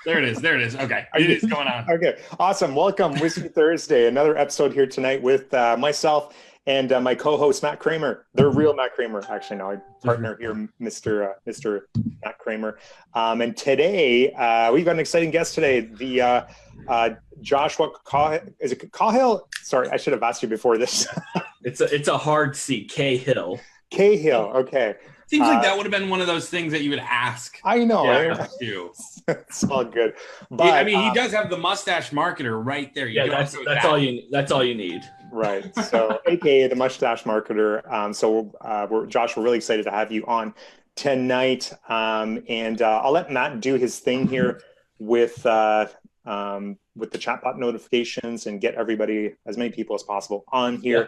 There it is. There it is. Okay. It is going on. Okay. Awesome. Welcome. Whiskey Thursday. Another episode here tonight with myself and my co-host, Matt Kramer. The real Matt Kramer. Actually, no, my partner here, Mr. Matt Kramer. And today, we've got an exciting guest today. The Joshua is it Cahill? Sorry, I should have asked you before this. It's a hard C. Cahill. Cahill. Okay. Seems like that would have been one of those things that you would ask. I know. Yeah, it's all good. But I mean, he does have the mustache marketer right there. That's all you need. Right. So, AKA the mustache marketer. Josh, we're really excited to have you on tonight. And I'll let Matt do his thing here with the chatbot notifications and get everybody, as many people as possible, on here. Yeah.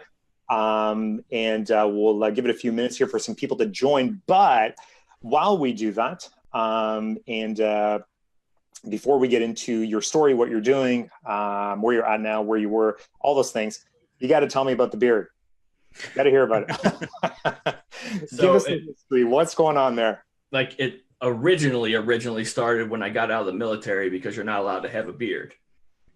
We'll give it a few minutes here for some people to join. But while we do that, before we get into your story, what you're doing, where you're at now, where you were, all those things, you got to tell me about the beard. Got to hear about it. Give us the history. What's going on there? Like it originally started when I got out of the military because you're not allowed to have a beard.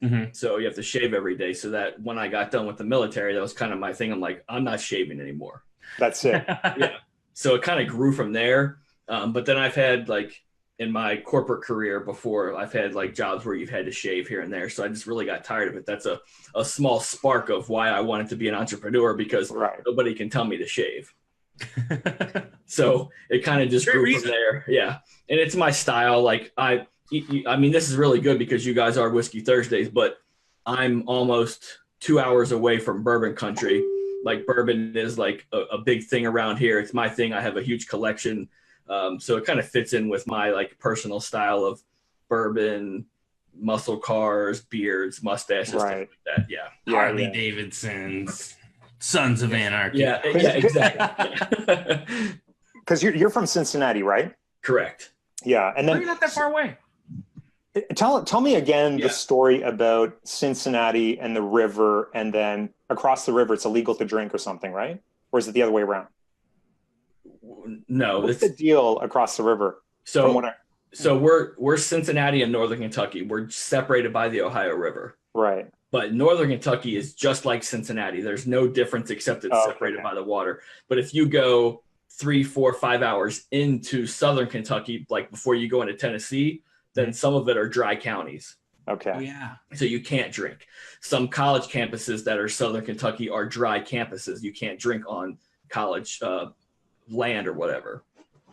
Mm-hmm. So you have to shave every day. So that when I got done with the military, that was kind of my thing. I'm like, I'm not shaving anymore. That's it. Yeah. So it kind of grew from there. But then I've had like in my corporate career before, I've had like jobs where you've had to shave here and there. So I just really got tired of it. That's a small spark of why I wanted to be an entrepreneur, because nobody can tell me to shave. So it kind of just grew from there. Yeah. And it's my style. Like I mean, this is really good because you guys are Whiskey Thursdays, but I'm almost 2 hours away from bourbon country. Like bourbon is like a big thing around here. It's my thing. I have a huge collection. So it kind of fits in with my like personal style of bourbon, muscle cars, beards, mustaches, stuff like that. Yeah. Harley Davidsons, Sons of Anarchy. Yeah, exactly. Because you're from Cincinnati, right? Correct. Yeah. And then you're not that far away. Tell me again the story about Cincinnati and the river, and then across the river it's illegal to drink or something, right? Or is it the other way around? No. What's the deal across the river? So we're Cincinnati and Northern Kentucky. We're separated by the Ohio River. Right. But Northern Kentucky is just like Cincinnati. There's no difference except it's separated by the water. But if you go 3, 4, 5 hours into Southern Kentucky, like before you go into Tennessee, then some of it are dry counties. Okay. Oh, yeah. So you can't drink. Some college campuses that are Southern Kentucky are dry campuses. You can't drink on college land or whatever.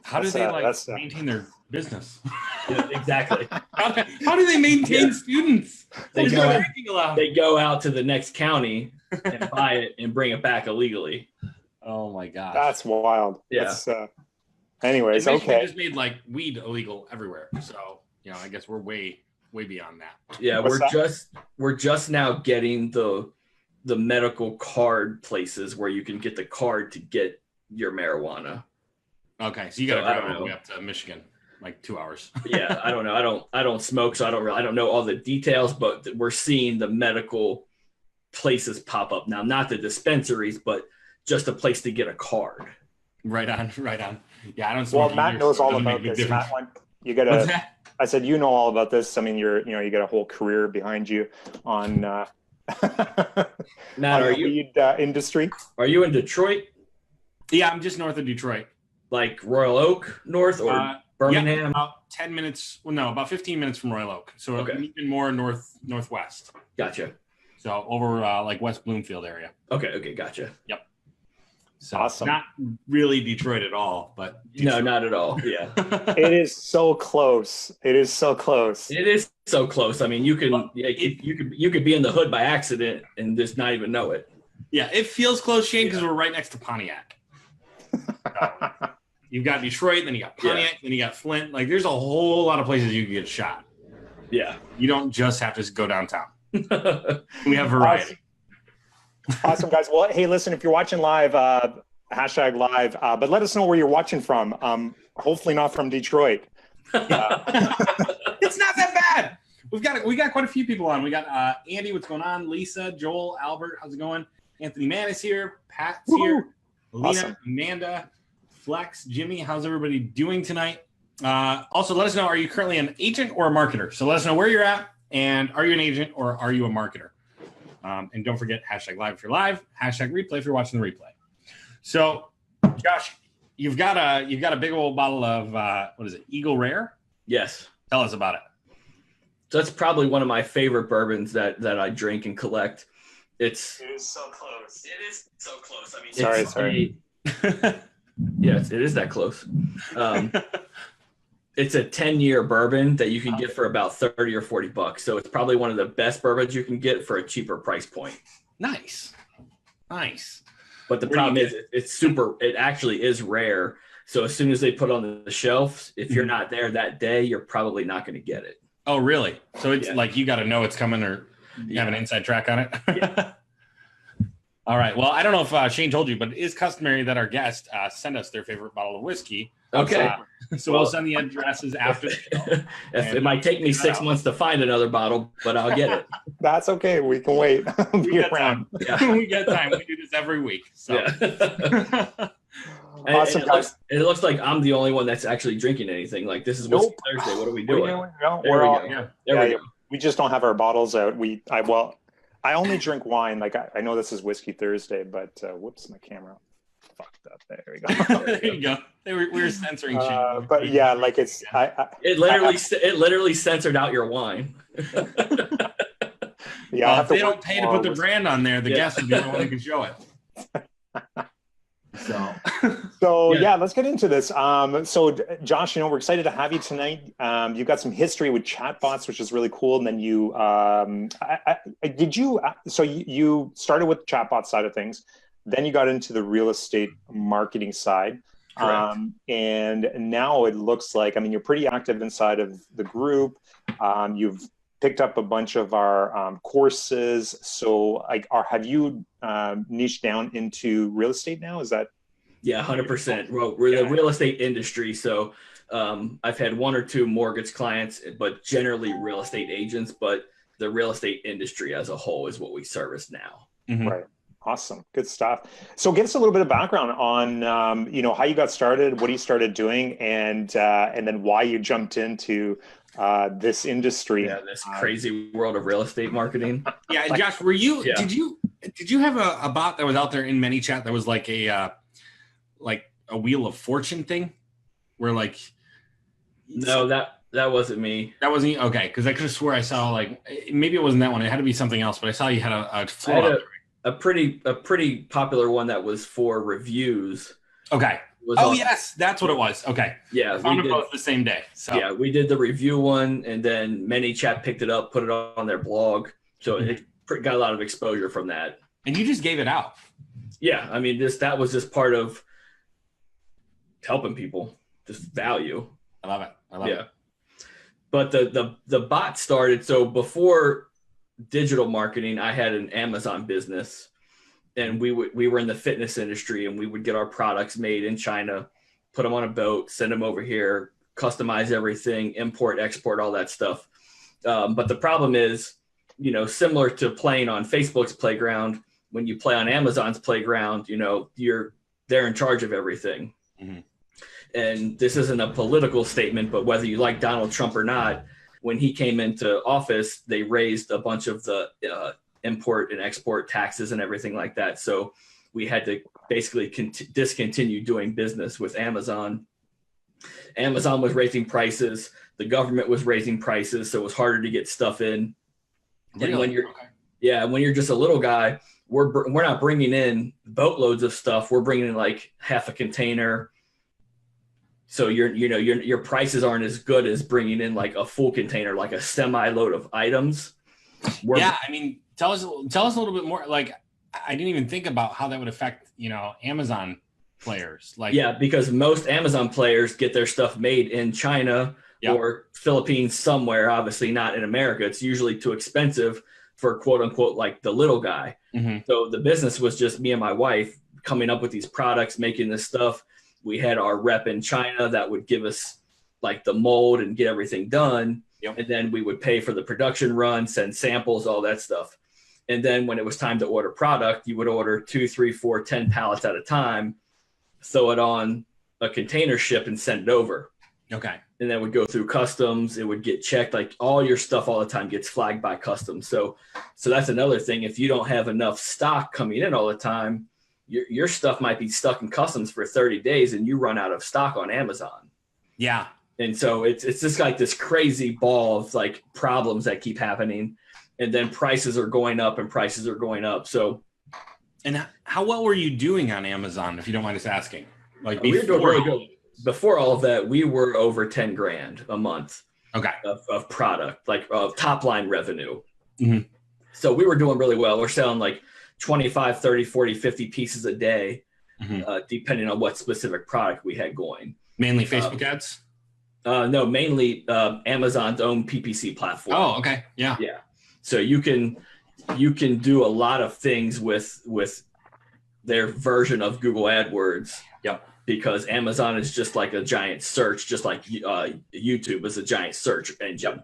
How do they maintain their business? Yeah, exactly. How do they maintain students? They go out to the next county and buy it and bring it back illegally. Oh my gosh. That's wild. Yeah. Anyways, okay. They just made like weed illegal everywhere. So, I guess we're way beyond that. Yeah, we're just now getting the medical card places where you can get the card to get your marijuana. Okay, so you got to drive all the way up to Michigan, like 2 hours. Yeah, I don't know. I don't smoke, so I don't know all the details, but we're seeing the medical places pop up now, not the dispensaries, but just a place to get a card. Right on. Yeah, I don't smoke. Well, Matt knows all about this. Matt, you got to. I said you know all about this. I mean, you got a whole career behind you on. Matt, are you industry? Are you in Detroit? Yeah, I'm just north of Detroit. Like Royal Oak north or Birmingham? Yeah, about 10 minutes. Well, no, about 15 minutes from Royal Oak. So even more northwest. Gotcha. So over like West Bloomfield area. Okay, gotcha. Yep. So awesome. Not really Detroit at all, but Detroit. No, not at all. Yeah. It is so close. It is so close. I mean, you could be in the hood by accident and just not even know it. Yeah, it feels close, Shane, because we're right next to Pontiac. You've got Detroit, then you got Pontiac, then you got Flint. Like, there's a whole lot of places you can get shot. Yeah. You don't just have to go downtown. We have variety. Awesome, guys. Well, hey, listen, if you're watching live, hashtag live, but let us know where you're watching from. Hopefully not from Detroit. It's not that bad. We got quite a few people on. We got Andy, what's going on? Lisa, Joel, Albert, how's it going? Anthony Mann is here. Pat's here. Alina, awesome. Amanda, Flex, Jimmy, how's everybody doing tonight? Also, let us know, are you currently an agent or a marketer? So let us know where you're at, and are you an agent or are you a marketer? And don't forget, #live if you're live, #replay if you're watching the replay. So, Josh, you've got a big old bottle of what is it, Eagle Rare? Yes. Tell us about it. So that's probably one of my favorite bourbons that I drink and collect. It is so close. It is so close. I mean, sorry. Yes, it is that close. It's a 10-year bourbon that you can get for about $30 or $40. So it's probably one of the best bourbons you can get for a cheaper price point. Nice. But the problem is it actually is rare. So as soon as they put it on the shelf, if you're not there that day, you're probably not going to get it. Oh, really? So it's like you got to know it's coming, or you have an inside track on it? Yeah. All right. Well, I don't know if Shane told you, but it is customary that our guests send us their favorite bottle of whiskey. Okay. So we'll send the addresses after the show. It might take me 6 months to find another bottle, but I'll get it. That's okay. We can wait. We got time. Yeah. We got time. We do this every week. So. Yeah. Awesome, guys. It looks like I'm the only one that's actually drinking anything. Like, this is Whiskey Thursday. What are we doing? We just don't have our bottles out. I only drink wine. Like, I know this is Whiskey Thursday, but whoops, my camera fucked up. There we go. There you go. We were censoring Shane. But yeah, like it's it literally censored out your wine. Yeah, if they don't pay to put the brand on there, the guest will be the one who can show it. So yeah, let's get into this. So Josh, we're excited to have you tonight. You've got some history with chatbots, which is really cool. And then you you started with the chatbot side of things, then you got into the real estate marketing side. And now it looks like, you're pretty active inside of the group. You've picked up a bunch of our courses. So have you niched down into real estate now? Is that? Yeah, 100%. Well, we're the real estate industry. So I've had 1 or 2 mortgage clients, but generally real estate agents, but the real estate industry as a whole is what we service now. Mm-hmm. Right. Awesome. Good stuff. So give us a little bit of background on, how you got started, what you started doing, and then why you jumped into this industry. Yeah, this crazy world of real estate marketing. Yeah. Josh, did you have a bot that was out there in ManyChat that was like a Wheel of Fortune thing where no, that wasn't me. That wasn't okay. Cause I could have swore I saw maybe it wasn't that one. It had to be something else, but I saw you had a flow a pretty popular one that was for reviews. Okay. Yes, that's what it was. Okay. Yeah, I found it both the same day. So yeah, we did the review one, and then ManyChat picked it up, put it on their blog, so it got a lot of exposure from that. And you just gave it out. Yeah, that was just part of helping people, just value. I love it. But the bot started. So before digital marketing, I had an Amazon business, and we were in the fitness industry, and we would get our products made in China, put them on a boat, send them over here, customize everything, import, export, all that stuff. But the problem is, similar to playing on Facebook's playground, when you play on Amazon's playground, they're in charge of everything. Mm-hmm. And this isn't a political statement, but whether you like Donald Trump or not, when he came into office, they raised a bunch of the import and export taxes and everything like that. So we had to basically discontinue doing business with Amazon. Amazon was raising prices. The government was raising prices. So it was harder to get stuff in. Really? And when you're just a little guy, we're not bringing in boatloads of stuff. We're bringing in like half a container. So your prices aren't as good as bringing in like a full container, like a semi load of items. Tell us a little bit more. Like, I didn't even think about how that would affect, Amazon players. Because most Amazon players get their stuff made in China or Philippines somewhere, obviously not in America. It's usually too expensive for quote unquote, like the little guy. Mm-hmm. So the business was just me and my wife coming up with these products, making this stuff. We had our rep in China that would give us like the mold and get everything done. Yep. And then we would pay for the production run, send samples, all that stuff. And then when it was time to order product, you would order 2, 3, 4, 10 pallets at a time, throw it on a container ship and send it over. Okay. And then would go through customs. It would get checked. Like all your stuff all the time gets flagged by customs. So that's another thing. If you don't have enough stock coming in all the time, your stuff might be stuck in customs for 30 days and you run out of stock on Amazon. Yeah. And so it's just like this crazy ball of like problems that keep happening. And then prices are going up and prices are going up. So. And how well were you doing on Amazon, if you don't mind us asking? Like we were doing really good. Before all of that, we were over 10 grand a month. Okay. Of product, like of top line revenue. Mm-hmm. So we were doing really well. We're selling like 25, 30, 40, 50 pieces a day, depending on what specific product we had going. Mainly Facebook ads? No, mainly Amazon's own PPC platform. Oh, okay. Yeah. Yeah. So you can do a lot of things with their version of Google AdWords. Yep. Because Amazon is just like a giant search, just like YouTube is a giant search engine.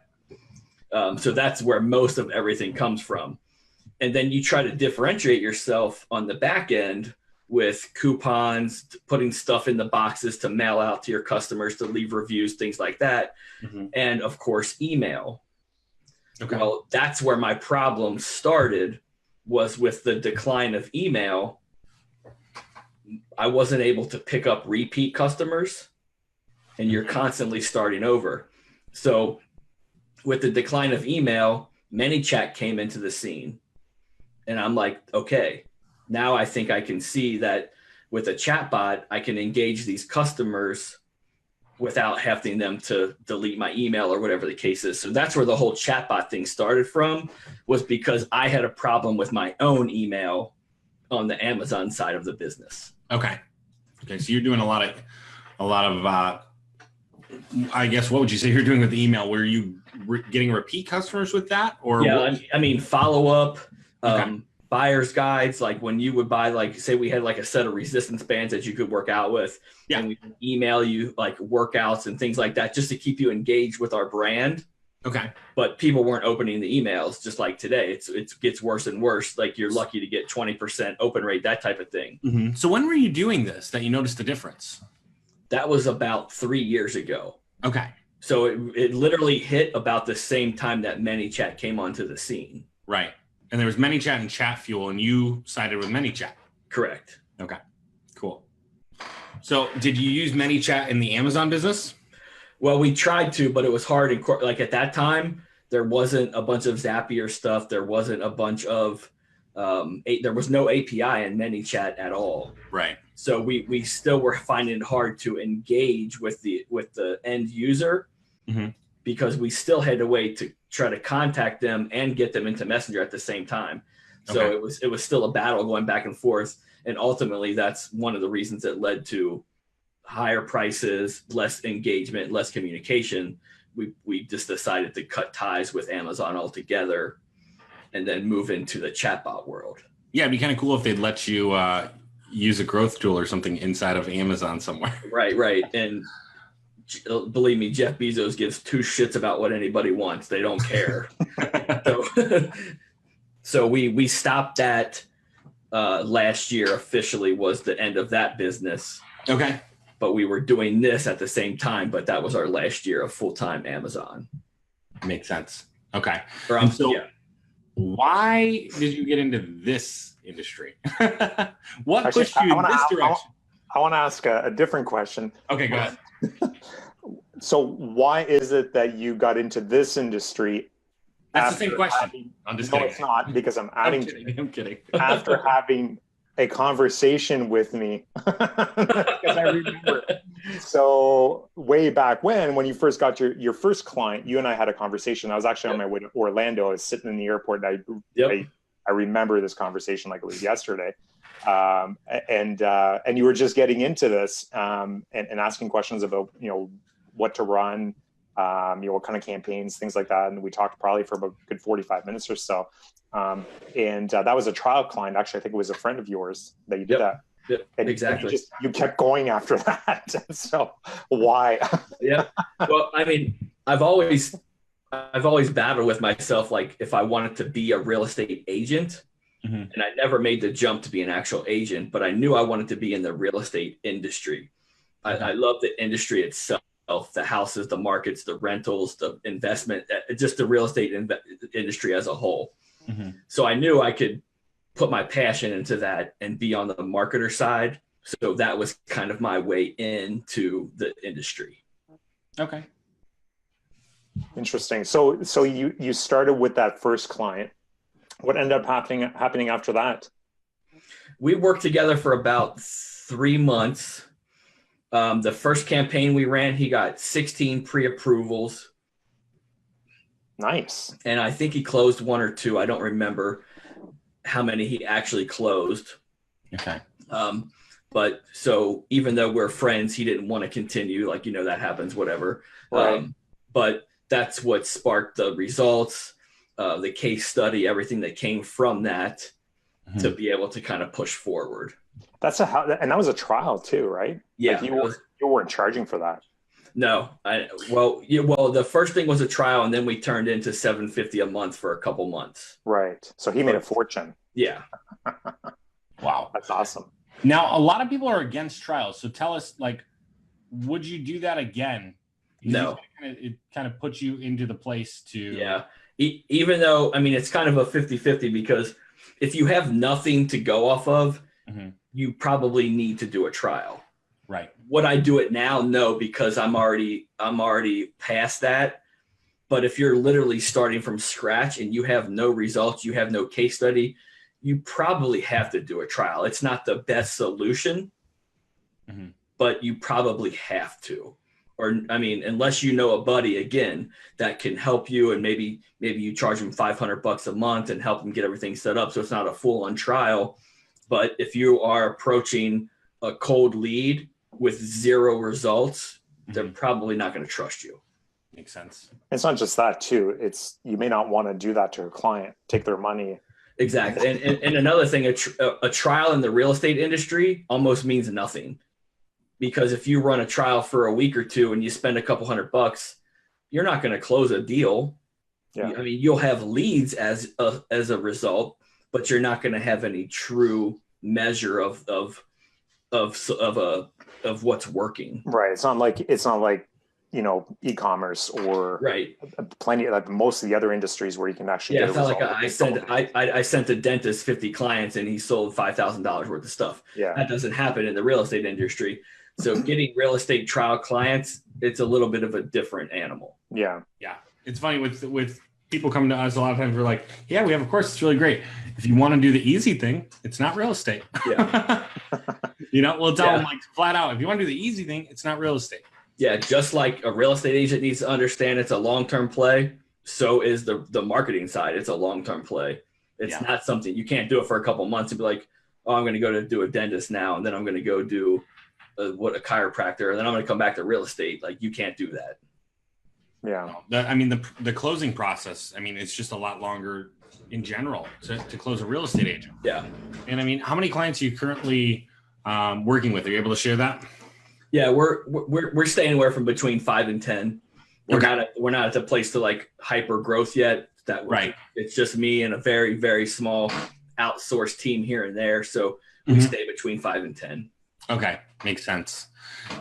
So that's where most of everything comes from. And then you try to differentiate yourself on the back end with coupons, putting stuff in the boxes to mail out to your customers, to leave reviews, things like that. Mm-hmm. And of course, email. Okay. Well, that's where my problem started, was with the decline of email. I wasn't able to pick up repeat customers, and you're constantly starting over. So with the decline of email, ManyChat came into the scene, and I'm like, okay, now I think I can see that with a chatbot, I can engage these customers without having them to delete my email or whatever the case is. So that's where the whole chatbot thing started from, was because I had a problem with my own email on the Amazon side of the business. Okay. So you're doing a lot of I guess, what would you say you're doing with the email? Were you getting repeat customers with that? Or yeah, I mean, follow up, buyer's guides, like when you would buy, like say we had like a set of resistance bands that you could work out with, and we would email you like workouts and things like that just to keep you engaged with our brand. Okay. But people weren't opening the emails, just like today. It gets worse and worse. Like you're lucky to get 20% open rate, that type of thing. Mm-hmm. So when were you doing this that you noticed the difference? That was about 3 years ago. Okay. So it literally hit about the same time that ManyChat came onto the scene. Right. And there was ManyChat and ChatFuel, and you sided with ManyChat. Correct. Okay. Cool. So did you use ManyChat in the Amazon business? Well, we tried to, but it was hard. Like at that time, there wasn't a bunch of Zapier stuff. There wasn't a bunch of, there was no API in ManyChat at all. Right. So we still were finding it hard to engage with the end user, because we still had a way to try to contact them and get them into Messenger at the same time. So it was still a battle going back and forth. And ultimately, that's one of the reasons that led to higher prices, less engagement, less communication. We just decided to cut ties with Amazon altogether and then move into the chatbot world. Yeah, it'd be kind of cool if they'd let you use a growth tool or something inside of Amazon somewhere. Right. And believe me, Jeff Bezos gives two shits about what anybody wants. They don't care. So we stopped that last year. Officially was the end of that business. Okay. But we were doing this at the same time, but that was our last year of full-time Amazon. Makes sense. Okay. Why did you get into this industry? What pushed you in this direction? I want to ask a different question. Okay, go ahead. So why is it that you got into this industry? That's the same question. I'm just kidding. No, it's not, because I'm adding. I'm kidding. After having a conversation with me, because I remember. So way back when you first got your first client, you and I had a conversation. I was actually on my way to Orlando. I was sitting in the airport, and I remember this conversation like it was yesterday. And you were just getting into this and asking questions about what to run, what kind of campaigns, things like that. And we talked probably for about a good 45 minutes or so. And that was a trial client. Actually, I think it was a friend of yours that you did that. Yep, and exactly. You kept going after that. So why? Yeah. Well, I mean, I've always battled with myself, like if I wanted to be a real estate agent, and I never made the jump to be an actual agent, but I knew I wanted to be in the real estate industry. I love the industry itself. the houses, the markets, the rentals, the investment, just the real estate industry as a whole. Mm-hmm. So I knew I could put my passion into that and be on the marketer side. So that was kind of my way into the industry. Okay. Interesting. So you started with that first client. What ended up happening after that? We worked together for about 3 months. The first campaign we ran, he got 16 pre-approvals. Nice. And I think he closed 1 or 2. I don't remember how many he actually closed. Okay. But so even though we're friends, he didn't want to continue. Like, that happens, whatever. Right. But that's what sparked the results, the case study, everything that came from that to be able to kind of push forward. And that was a trial too, right? Yeah. Like you weren't charging for that. No. The first thing was a trial, and then we turned into $750 a month for a couple months. Right. So he made a fortune. Yeah. Wow. That's awesome. Now, a lot of people are against trials. So tell us, like, would you do that again? No. It kind of puts you into the place to... Yeah. Even though, it's kind of a 50-50, because if you have nothing to go off of, you probably need to do a trial. Right. Would I do it now? No, because I'm already past that. But if you're literally starting from scratch and you have no results, you have no case study, you probably have to do a trial. It's not the best solution, but you probably have to. Or, unless you know a buddy, again, that can help you, and maybe you charge them $500 a month and help them get everything set up so it's not a full-on trial. But if you are approaching a cold lead with 0 results, they're probably not going to trust you. Makes sense. It's not just that too. You may not want to do that to a client, take their money. Exactly. And another thing, a trial in the real estate industry almost means nothing, because if you run a trial for a week or 2 and you spend a couple $100, you're not going to close a deal. Yeah. You'll have leads as a result, but you're not going to have any true measure of what's working. Right. It's not like e-commerce or plenty, like most of the other industries where you can actually get a result. I sent a dentist 50 clients and he sold $5,000 worth of stuff. Yeah. That doesn't happen in the real estate industry. So getting real estate trial clients, it's a little bit of a different animal. Yeah. Yeah. It's funny with people coming to us a lot of times, we're like, yeah, we have a course. It's really great. If you want to do the easy thing, it's not real estate. Yeah. We'll tell them like flat out, if you want to do the easy thing, it's not real estate. Yeah. Just like a real estate agent needs to understand it's a long-term play, so is the marketing side. It's a long-term play. It's not something you can't do it for a couple months and be like, oh, I'm going to go to do a dentist now, and then I'm going to go do a chiropractor, and then I'm going to come back to real estate. Like, you can't do that. Yeah. The closing process, it's just a lot longer in general to close a real estate agent. Yeah. And how many clients are you currently working with? Are you able to share that? Yeah, we're staying anywhere from between 5 and 10. We're not at the place to like hyper growth yet. It's just me and a very, very small outsourced team here and there. So we stay between 5 and 10. Okay. Makes sense.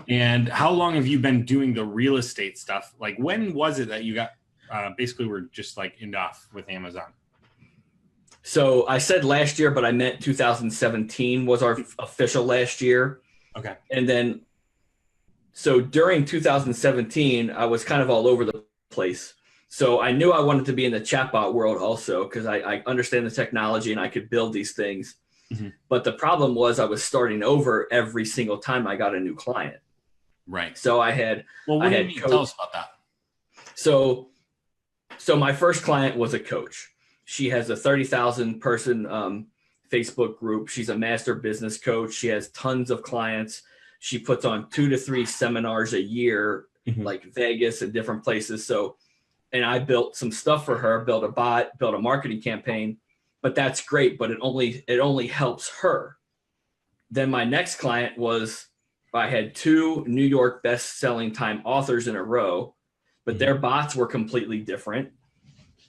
And how long have you been doing the real estate stuff? Like, when was it that you got basically were just like off with Amazon? So I said last year, but I meant 2017 was our official last year. Okay. And then, so during 2017, I was kind of all over the place. So I knew I wanted to be in the chatbot world also, because I understand the technology and I could build these things. But the problem was I was starting over every single time I got a new client. Right. So I had. Well, what do you mean? Tell us about that. So my first client was a coach. She has a 30,000 person Facebook group. She's a master business coach. She has tons of clients. She puts on 2 to 3 seminars a year, like Vegas and different places. So, and I built some stuff for her, built a bot, built a marketing campaign. But that's great, but it only helps her. Then my next client was, I had 2 New York best-selling time authors in a row, but their bots were completely different.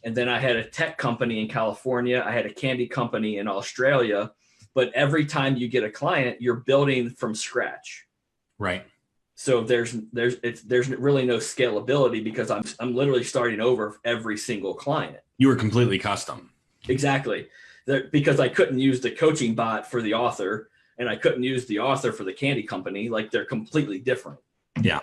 And then I had a tech company in California. I had a candy company in Australia. But every time you get a client, you're building from scratch. Right. So there's really no scalability because I'm literally starting over every single client. You were completely custom. Exactly. Because I couldn't use the coaching bot for the author and I couldn't use the author for the candy company. Like they're completely different. Yeah.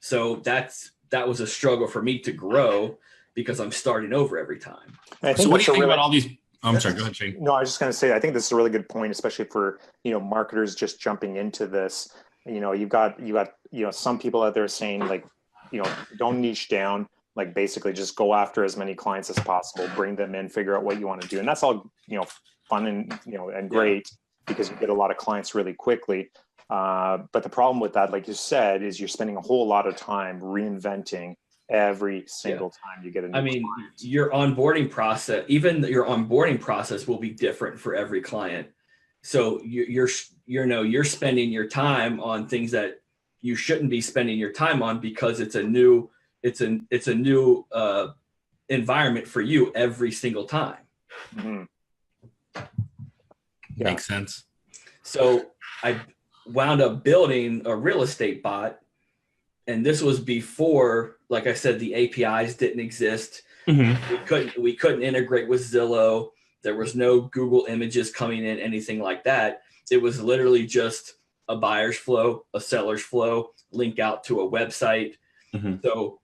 So that was a struggle for me to grow because I'm starting over every time. So what do you think about all these? Oh, I'm sorry, go ahead, Shane. No, I was just going to say, I think this is a really good point, especially for, marketers just jumping into this. You've got, some people out there saying like, don't niche down, like basically just go after as many clients as possible, bring them in, figure out what you want to do. And that's all, fun and, and great because you get a lot of clients really quickly. But the problem with that, like you said, is you're spending a whole lot of time reinventing every single time you get a new client. Your onboarding process will be different for every client. So you're spending your time on things that you shouldn't be spending your time on because it's a new environment for you every single time. Mm-hmm. Yeah. Makes sense. So I wound up building a real estate bot. And this was before, like I said, the APIs didn't exist. Mm-hmm. We couldn't integrate with Zillow. There was no Google Images coming in, anything like that. It was literally just a buyer's flow, a seller's flow, link out to a website. Mm-hmm. So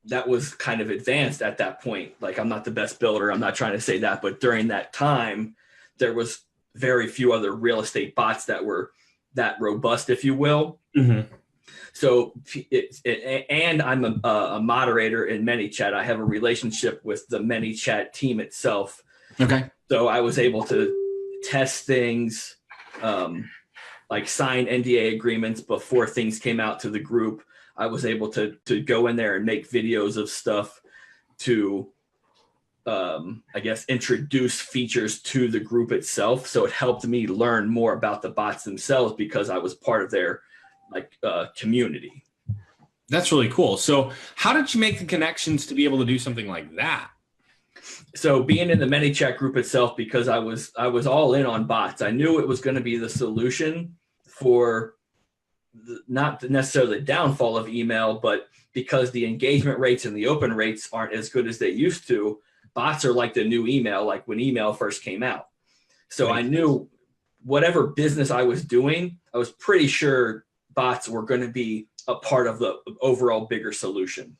that was kind of advanced at that point. Like I'm not the best builder. I'm not trying to say that, but during that time, there was very few other real estate bots that were that robust, if you will. Mm-hmm. So and I'm a moderator in ManyChat. I have a relationship with the ManyChat team itself. Okay. So I was able to test things, like sign NDA agreements before things came out to the group. I was able to go in there and make videos of stuff to, I guess, introduce features to the group itself. So it helped me learn more about the bots themselves because I was part of their community. That's really cool. So how did you make the connections to be able to do something like that? So being in the ManyChat group itself, because I was all in on bots. I knew it was going to be the solution for not necessarily the downfall of email, but because the engagement rates and the open rates aren't as good as they used to, bots are like the new email, like when email first came out. So I knew whatever business I was doing, I was pretty sure bots were going to be a part of the overall bigger solution.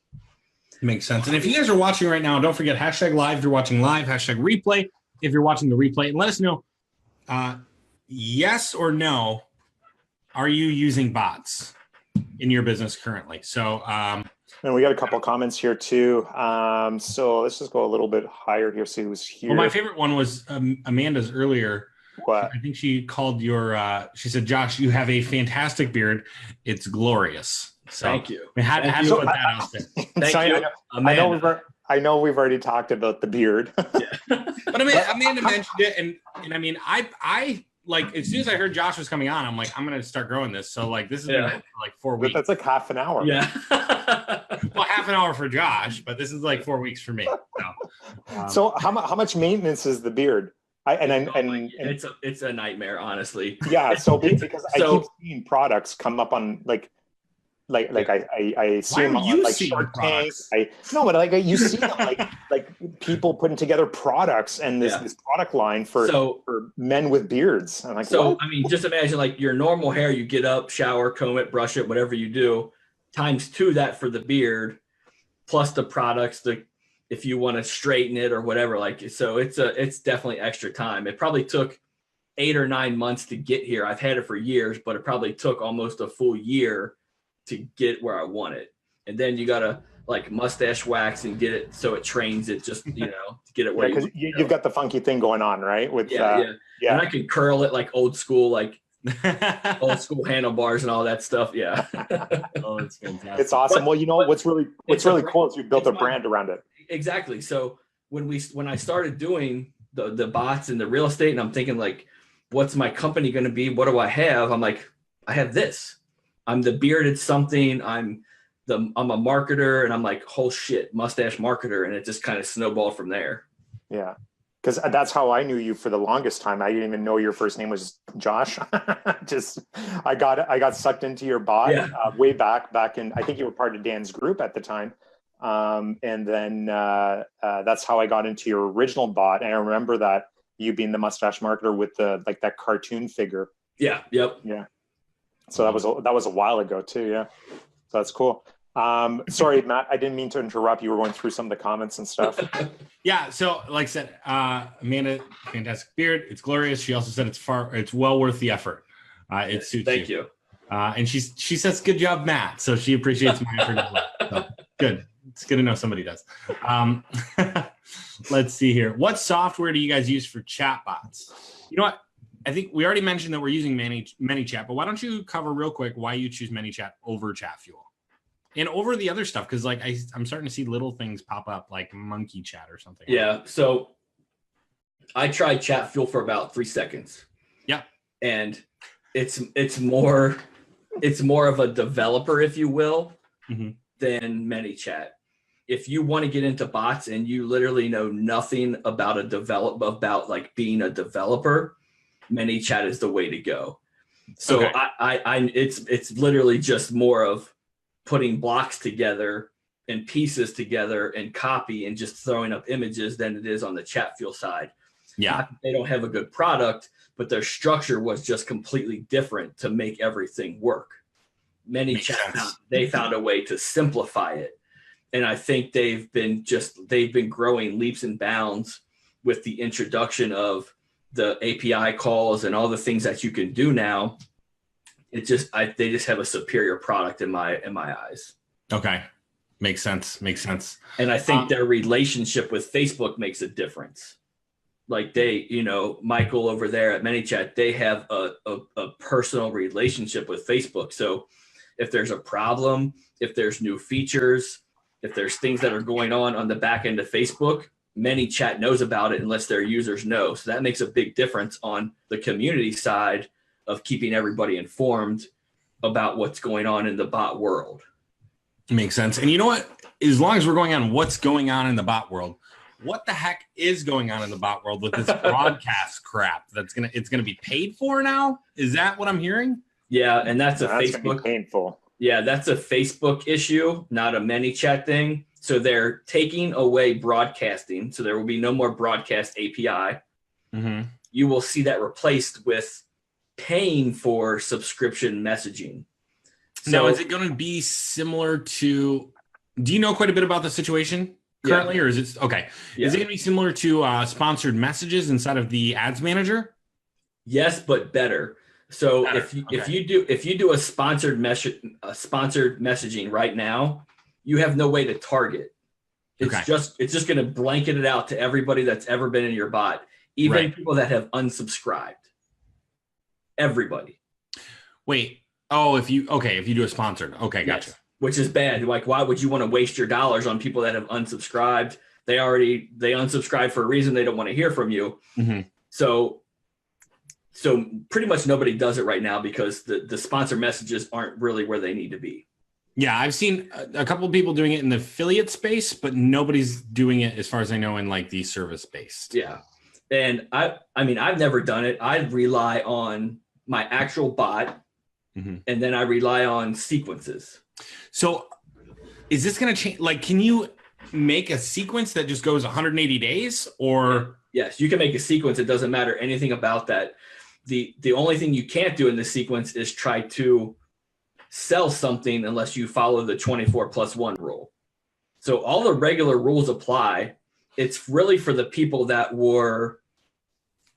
Makes sense. And if you guys are watching right now, don't forget #live if you're watching live, #replay if you're watching the replay, and let us know yes or no, are you using bots in your business currently? So and we got a couple of comments here too. So let's just go a little bit higher here. See who's here. Well, my favorite one was Amanda's earlier. What? I think she called she said, Josh, you have a fantastic beard. It's glorious. So, thank you. I had to put that out there. Thank you. I know we've already talked about the beard. Yeah. But Amanda mentioned it. And I mean, I like, as soon as I heard Josh was coming on, I'm like, I'm going to start growing this. So like, this has been for like 4 weeks. That's like half an hour. Yeah. Well, half an hour for Josh, but this is like 4 weeks for me. So how much maintenance is the beard? It's a nightmare, honestly. Yeah. So because I keep seeing products come up on like I see them on like Shark Tank. But you see them like people putting together products and this product line for men with beards. I'm like, so what? I mean, just imagine like your normal hair. You get up, shower, comb it, brush it, whatever you do, times 2 that for the beard, plus the products. If you want to straighten it or whatever, so it's definitely extra time. It probably took 8 or 9 months to get here. I've had it for years, but it probably took almost a full year to get where I want it. And then you gotta like mustache wax and get it so it trains it just to get it where because you've got the funky thing going on, right? With and I can curl it like old school handlebars and all that stuff. Yeah. Oh, it's fantastic. It's awesome. What's really cool is you built a brand around it. Exactly. So when I started doing the bots and the real estate, and I'm thinking like, what's my company going to be? What do I have? I'm like, I have this. I'm the bearded something. I'm a marketer, and I'm like, oh shit, mustache marketer, and it just kind of snowballed from there. Yeah. because that's how I knew you for the longest time. I didn't even know your first name was Josh. Just I got sucked into your bot way back in, I think you were part of Dan's group at the time. And then that's how I got into your original bot. And I remember that you being the mustache marketer with the like that cartoon figure. Yeah. Yep. Yeah. So that was a while ago too. Yeah. So that's cool. Sorry, Matt, I didn't mean to interrupt. You were going through some of the comments and stuff. Yeah. So like I said, Amanda, fantastic beard. It's glorious. She also said it's well worth the effort. It suits you. Thank you. And she says, good job, Matt. So she appreciates my effort as well. So good. It's good to know somebody does. Let's see here. What software do you guys use for chat bots? You know what? I think we already mentioned that we're using ManyChat, but why don't you cover real quick why you choose ManyChat over ChatFuel and over the other stuff? Because like I'm starting to see little things pop up like Monkey Chat or something. Yeah. So I tried ChatFuel for about 3 seconds. Yeah. And it's more of a developer, if you will, than ManyChat. If you want to get into bots and you literally know nothing about like being a developer, ManyChat is the way to go. So okay. It's literally just more of putting blocks together and pieces together and copy and just throwing up images than it is on the ChatFuel side. Yeah. They don't have a good product, but their structure was just completely different to make everything work. ManyChat, they found a way to simplify it. And I think they've been growing leaps and bounds with the introduction of the API calls and all the things that you can do now. They just have a superior product in my eyes. Okay. Makes sense. And I think their relationship with Facebook makes a difference. Like Michael over there at ManyChat, they have a personal relationship with Facebook. So if there's a problem, if there's new features, if there's things that are going on the back end of Facebook, ManyChat knows about it unless their users know. So that makes a big difference on the community side of keeping everybody informed about what's going on in the bot world. Makes sense. And you know what? As long as we're going on what's going on in the bot world, what the heck is going on in the bot world with this broadcast crap? It's gonna be paid for now? Is that what I'm hearing? Yeah, and that's Facebook painful. Yeah, that's a Facebook issue, not a ManyChat thing. So they're taking away broadcasting. So there will be no more broadcast API. Mm-hmm. You will see that replaced with paying for subscription messaging. So, now, is it going to be similar to, do you know quite a bit about the situation currently, or is it, okay. Yeah. Is it going to be similar to sponsored messages inside of the ads manager? Yes, but better. So if you do a sponsored messaging right now, you have no way to target. It's just going to blanket it out to everybody that's ever been in your bot, even people that have unsubscribed. Everybody. Wait. Oh, if you do a sponsored. Okay, gotcha. Yes, which is bad. Like, why would you want to waste your dollars on people that have unsubscribed? They unsubscribe for a reason. They don't want to hear from you. Mm-hmm. So pretty much nobody does it right now because the sponsor messages aren't really where they need to be. Yeah, I've seen a couple of people doing it in the affiliate space, but nobody's doing it, as far as I know, in like the service based. Yeah. And I mean, I've never done it. I rely on my actual bot, and then I rely on sequences. So is this going to change? Like, can you make a sequence that just goes 180 days or? Yes, you can make a sequence. It doesn't matter anything about that. The only thing you can't do in the sequence is try to sell something unless you follow the 24+1 rule. So all the regular rules apply. It's really for the people that were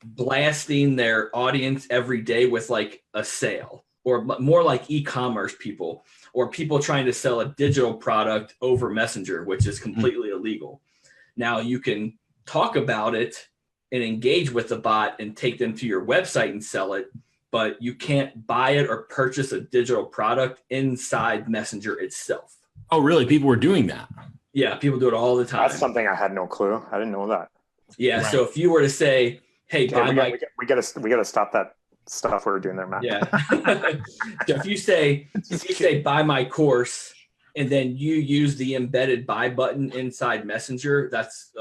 blasting their audience every day with like a sale, or more like e-commerce people, or people trying to sell a digital product over Messenger, which is completely illegal. Now you can talk about it and engage with the bot and take them to your website and sell it, but you can't buy it or purchase a digital product inside Messenger itself. Oh, really? People were doing that? Yeah, people do it all the time. That's something I had no clue. I didn't know that. Yeah, right. So if you were to say, "Hey, we gotta stop that stuff we're doing there, Matt." Yeah. So if you say buy my course, and then you use the embedded buy button inside Messenger, that's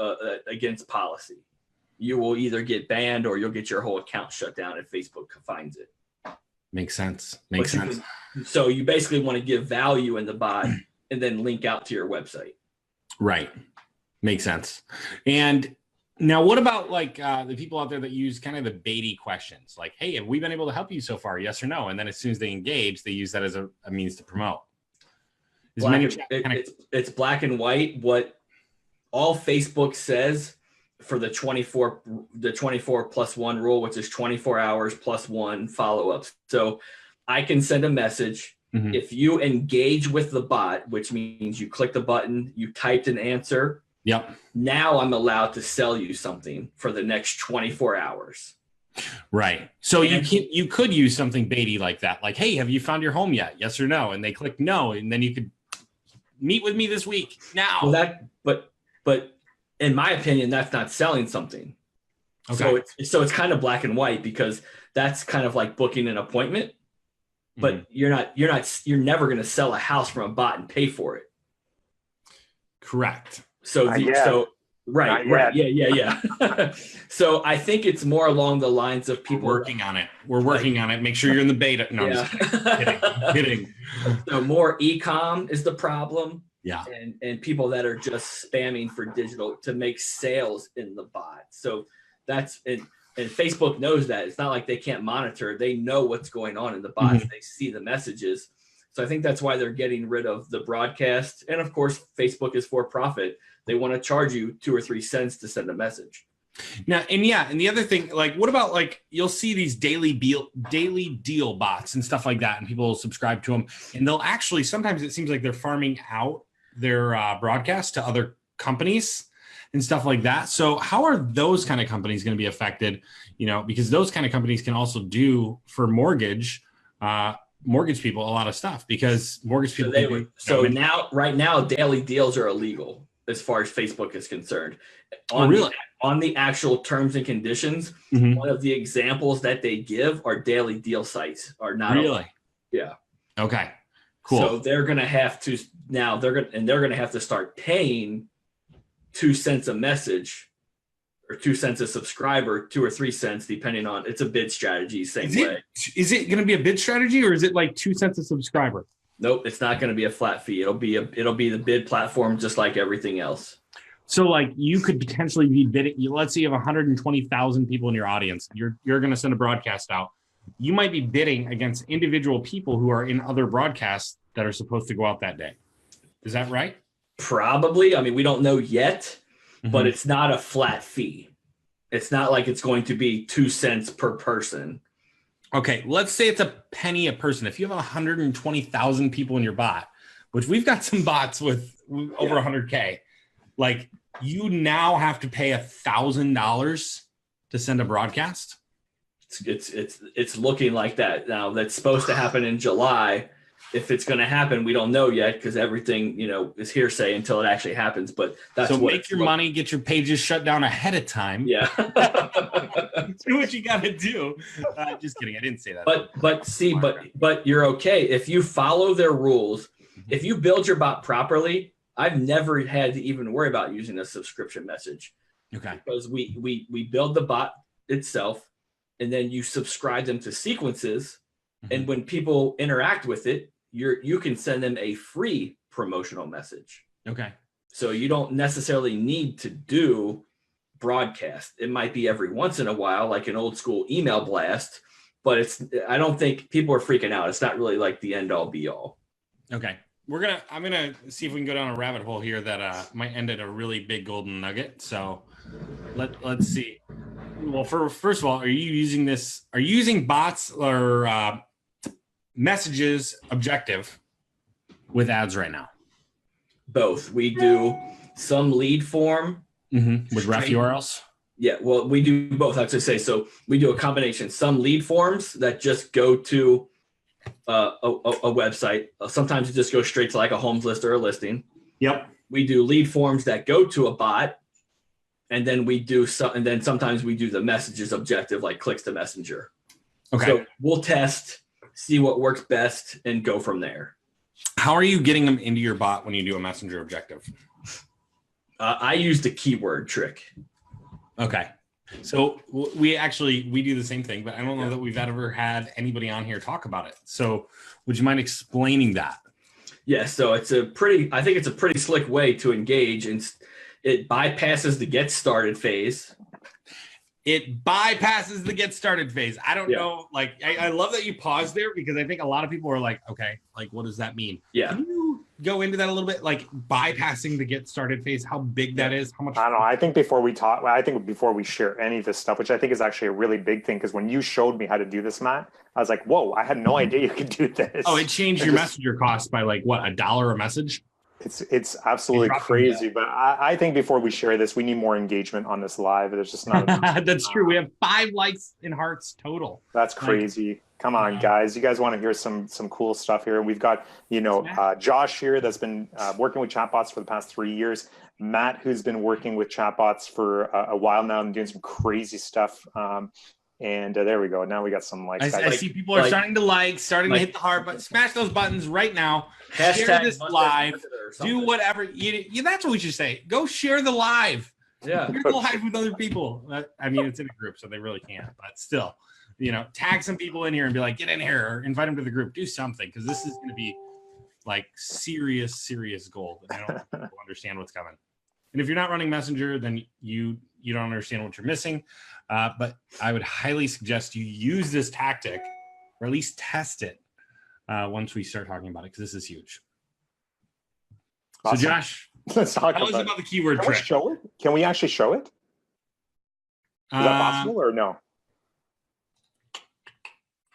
against policy. you will either get banned or you'll get your whole account shut down if Facebook finds it. Makes sense. Makes sense. So you basically want to give value in the bot and then link out to your website. Right. Makes sense. And now what about like the people out there that use kind of the baity questions? Like, hey, have we been able to help you so far? Yes or no? And then as soon as they engage, they use that as a means to promote. It's black and white. What all Facebook says for the 24 plus one rule, which is 24 hours plus one follow-ups. So I can send a message. Mm-hmm. If you engage with the bot, which means you click the button, you typed an answer. Yep. Now I'm allowed to sell you something for the next 24 hours. Right. So you could use something baity like that. Like, hey, have you found your home yet? Yes or no? And they click no. And then you could meet with me this week now. Well, but in my opinion, that's not selling something. Okay. So it's kind of black and white, because that's kind of like booking an appointment, but you're never going to sell a house from a bot and pay for it. Correct. Right. Yeah. So I think it's more along the lines of people working on it. We're working on it. Make sure you're in the beta. No, yeah. I'm kidding. So more e-com is the problem. Yeah. And people that are just spamming for digital to make sales in the bot. So that's and Facebook knows that. It's not like they can't monitor. They know what's going on in the bots. Mm-hmm. They see the messages. So I think that's why they're getting rid of the broadcast. And of course, Facebook is for profit. They want to charge you 2 or 3 cents to send a message. Now, and the other thing, like, what about like you'll see these daily deal bots and stuff like that, and people will subscribe to them, and they'll actually sometimes it seems like they're farming out their broadcast to other companies and stuff like that. So how are those kind of companies going to be affected? You know, because those kind of companies can also do for mortgage people a lot of stuff, because mortgage people. Right now, daily deals are illegal as far as Facebook is concerned. On the actual terms and conditions, one of the examples that they give are daily deal sites are not really. Yeah. Okay. Cool. So they're going to have to have to start paying 2 cents a message or 2 cents a subscriber, 2 or 3 cents, depending on, it's a bid strategy. Is it going to be a bid strategy, or is it like 2 cents a subscriber? Nope. It's not going to be a flat fee. It'll be the bid platform, just like everything else. So like you could potentially be bidding, let's say you have 120,000 people in your audience. You're going to send a broadcast out. You might be bidding against individual people who are in other broadcasts that are supposed to go out that day. Is that right? Probably. I mean, we don't know yet, but it's not a flat fee. It's not like it's going to be 2 cents per person. Okay, let's say it's a penny a person. If you have 120,000 people in your bot, which we've got some bots with over 100K, like you now have to pay $1,000 to send a broadcast. It's looking like that now. That's supposed to happen in July. If it's going to happen, we don't know yet, because everything is hearsay until it actually happens. But that's so make your money, get your pages shut down ahead of time. Yeah, do what you got to do. Just kidding, I didn't say that. But you're okay if you follow their rules. If you build your bot properly, I've never had to even worry about using a subscription message. Okay, because we build the bot itself, and then you subscribe them to sequences, and when people interact with it, you can send them a free promotional message. Okay. So you don't necessarily need to do broadcast. It might be every once in a while, like an old school email blast, but I don't think people are freaking out. It's not really like the end all be all. Okay. I'm going to see if we can go down a rabbit hole here that might end at a really big golden nugget. So let's see. Well, first of all, are you using bots or messages objective with ads right now? Both. We do some lead form with ref URLs. Yeah, well, we do both. I have to say, so we do a combination. Some lead forms that just go to a website. Sometimes it just goes straight to like a homes list or a listing. Yep. We do lead forms that go to a bot, and then and then sometimes we do the messages objective, like clicks to messenger. Okay. So we'll test, see what works best, and go from there. How are you getting them into your bot when you do a messenger objective? I use the keyword trick. Okay. So we do the same thing, but I don't know that we've ever had anybody on here talk about it. So would you mind explaining that? Yeah, so I think it's a pretty slick way to engage, and it bypasses the get started phase. It bypasses the get started phase. I don't know. Like, I love that you paused there because I think a lot of people are like, okay, like, what does that mean? Yeah. Can you go into that a little bit? Like, bypassing the get started phase, how big that is, how much? I don't know. I think before we share any of this stuff, which I think is actually a really big thing, because when you showed me how to do this, Matt, I was like, whoa, I had no idea you could do this. Oh, it changed your messenger cost by like what, $1 a message? It's absolutely crazy, but I think before we share this, we need more engagement on this live. There's just not enough. That's true. We have 5 likes and hearts total. That's crazy. Come on, guys. You guys want to hear some cool stuff here? We've got, Josh here that's been working with chatbots for the past 3 years. Matt, who's been working with chatbots for a while now and doing some crazy stuff. And there we go. Now we got some likes. I see people are starting to hit the heart button. Smash those buttons right now. Share this live. Do whatever. That's what we should say. Go share the live. Yeah. Share the live with other people. I mean, it's in a group, so they really can't. But still, tag some people in here and be like, get in here, or invite them to the group. Do something, because this is going to be like serious gold. And I don't think people understand what's coming. And if you're not running Messenger, then you don't understand what you're missing. But I would highly suggest you use this tactic, or at least test it once we start talking about it, because this is huge. Awesome. So Josh, let's talk about the keyword trick. Can we show it? Can we actually show it? Is that possible or no?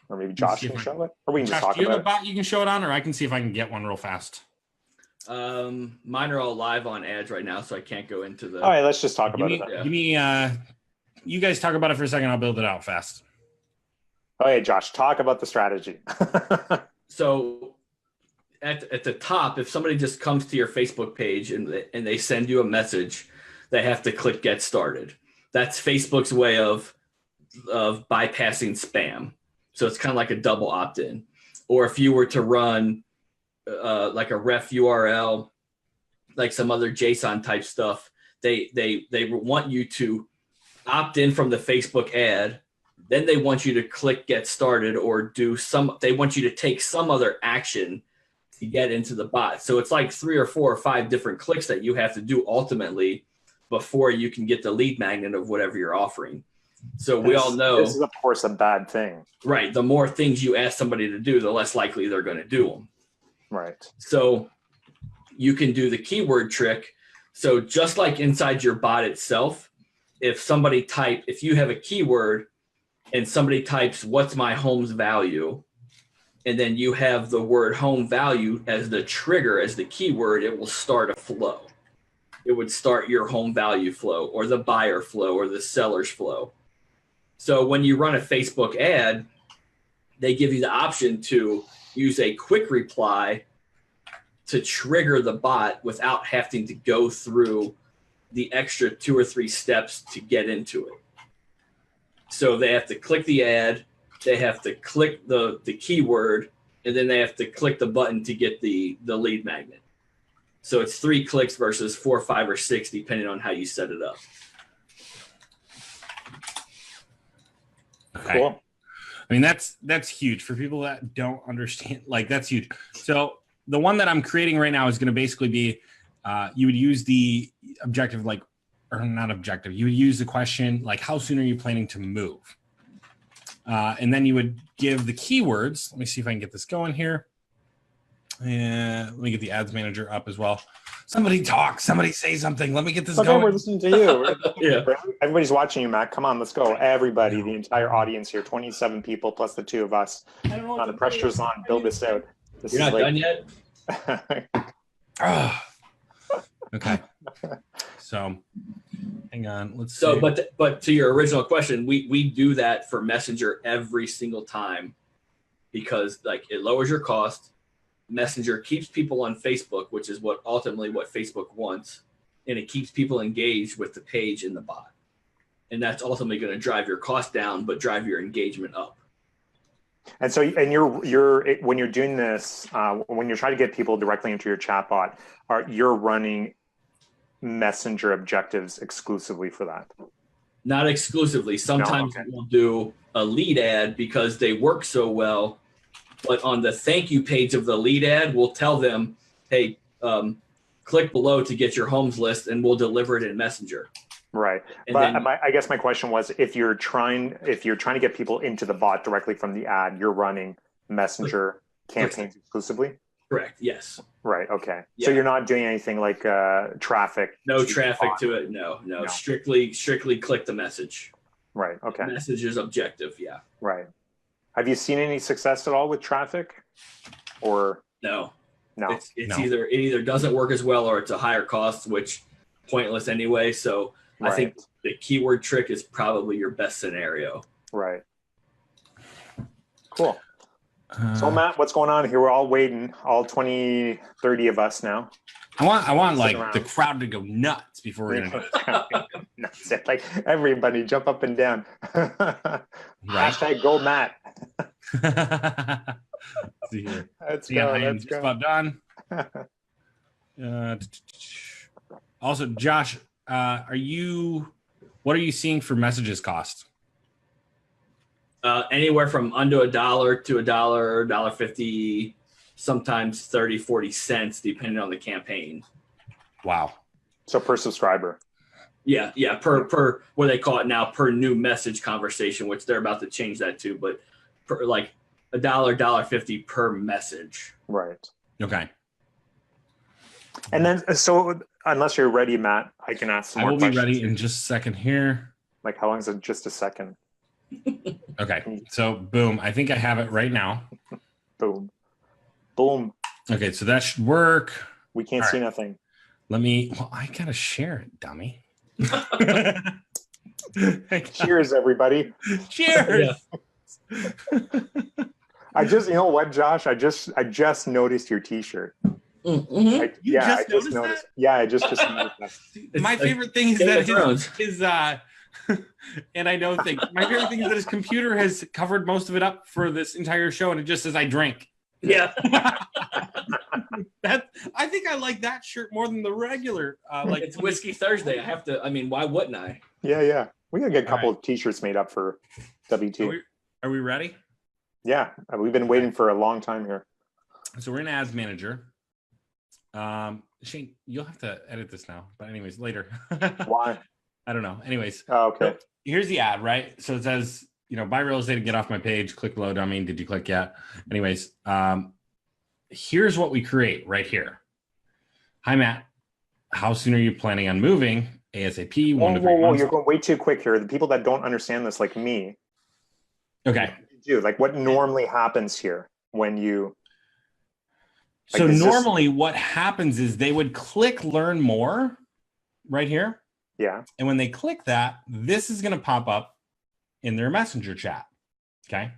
Or maybe Josh can show it? Or we can just talk about it. Do you have a bot you can show it on, or I can see if I can get one real fast? Mine are all live on ads right now, so I can't go into the. All right, let's just talk about it. Give me. You guys talk about it for a second. I'll build it out fast. Okay, Josh, talk about the strategy. So, at the top, if somebody just comes to your Facebook page and they send you a message, they have to click Get Started. That's Facebook's way of bypassing spam. So it's kind of like a double opt-in. Or if you were to run like a ref URL, like some other JSON type stuff, they want you to opt in from the Facebook ad. Then they want you to click Get Started, or they want you to take some other action to get into the bot. So it's like 3 or 4 or 5 different clicks that you have to do ultimately before you can get the lead magnet of whatever you're offering. So we all know this is, of course, a bad thing. Right. The more things you ask somebody to do, the less likely they're going to do them. Right. So you can do the keyword trick. So just like inside your bot itself, if you have a keyword and somebody types, what's my home's value? And then you have the word home value as the trigger, as the keyword, it will start a flow. It would start your home value flow, or the buyer flow, or the seller's flow. So when you run a Facebook ad, they give you the option to use a quick reply to trigger the bot without having to go through the extra 2 or 3 steps to get into it. So they have to click the ad, they have to click the keyword, and then they have to click the button to get the lead magnet. So it's 3 clicks versus 4, 5, or 6, depending on how you set it up. Okay. Cool. I mean, that's huge for people that don't understand. Like, that's huge. So the one that I'm creating right now is going to basically be, you would use the objective, like, or not objective. You would use the question, like, how soon are you planning to move? And then you would give the keywords. Let me see if I can get this going here. And let me get the ads manager up as well. Somebody talk. Somebody say something. Let me get this going. We're listening to you. Yeah. Everybody's watching you, Matt. Come on, let's go. Everybody, the entire audience here, 27 people plus the 2 of us. The pressure's on. Build this out. You're not done yet? Okay. So hang on. Let's see. But to your original question, we do that for Messenger every single time, because like it lowers your cost. Messenger keeps people on Facebook, which is ultimately what Facebook wants, and it keeps people engaged with the page and the bot, and that's ultimately going to drive your cost down, but drive your engagement up. And so, you're when you're doing this, when you're trying to get people directly into your chatbot, you're running Messenger objectives exclusively for that? Not exclusively. Sometimes okay. we'll do a lead ad because they work so well. But on the thank you page of the lead ad, we'll tell them, hey, click below to get your homes list, and we'll deliver it in Messenger. Right. And But then, I guess my question was, if you're trying to get people into the bot directly from the ad, you're running Messenger campaigns exclusively? correct. Yes. Right. Okay. Yeah. So you're not doing anything like traffic? No traffic to it. No. Strictly click the message. Right. Okay. The message is objective. Yeah. Right. Have you seen any success at all with traffic? Or no? It's No. it either doesn't work as well or it's a higher cost, which pointless anyway. So I think the keyword trick is probably your best scenario. Right. Cool. So Matt, what's going on here? We're all waiting, all 20, 30 of us now. I want like the crowd to go nuts before we're gonna nuts. Like everybody jump up and down. Hashtag go Matt. See here. Let's go. Let's just go. about done. Also, Josh, what are you seeing for messages cost? Anywhere from under $1 to $1, $1.50, sometimes 30, 40 cents, depending on the campaign. Wow. So per subscriber. Yeah. Per what they call it now, per new message conversation, which they're about to change that to, but per like $1, $1.50 per message. Right. Okay. And then, so unless you're ready, Matt, I can ask some more questions. I will be ready in just a second here. Like, how long is it? Just a second. Okay. So, boom. I think I have it right now. Boom. Boom. Okay. So that should work. We can't see nothing. I got to share it, dummy. Cheers, everybody. Cheers. Yeah. I just, you know what, Josh? I just noticed your T-shirt. Mm-hmm. I just noticed. Yeah, I just noticed that. My favorite thing is that his and I know things. My favorite thing is that his computer has covered most of it up for this entire show, and it just says "I drank." Yeah. I think I like that shirt more than the regular. Like it's Whiskey Thursday. Why wouldn't I? Yeah. We gotta get a couple of T-shirts made up for WT. Are we ready? Yeah, we've been waiting for a long time here. So we're in Ads Manager. Shane, you'll have to edit this now. But anyways, later. Why? I don't know. Anyways. Oh, okay. So here's the ad, right? So it says, buy real estate and get off my page. Click below. Dummy. Did you click yet? Anyways, here's what we create right here. Hi, Matt. How soon are you planning on moving? ASAP. Whoa. You're going way too quick here. The people that don't understand this, like me. Okay. What normally happens here when you. So normally what happens is they would click learn more right here. Yeah. And when they click that, this is going to pop up in their messenger chat. Okay.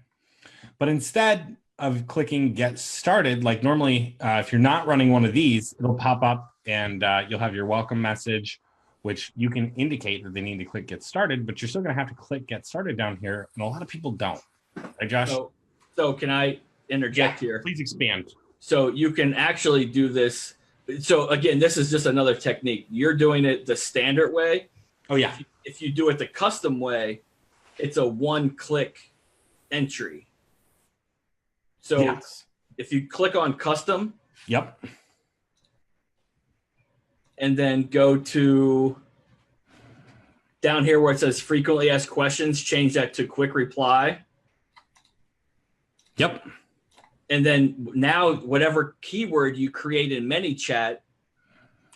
But instead of clicking get started, like normally, if you're not running one of these, it'll pop up and you'll have your welcome message, which you can indicate that they need to click get started, but you're still going to have to click get started down here. And a lot of people don't. Right, Josh? So can I interject here? Please expand. So you can actually do this. So again, this is just another technique. You're doing it the standard way. Oh yeah. If you do it the custom way, it's a one-click entry. So if you click on custom. Yep. And then go to down here where it says frequently asked questions, change that to quick reply. Yep. And then now whatever keyword you create in ManyChat,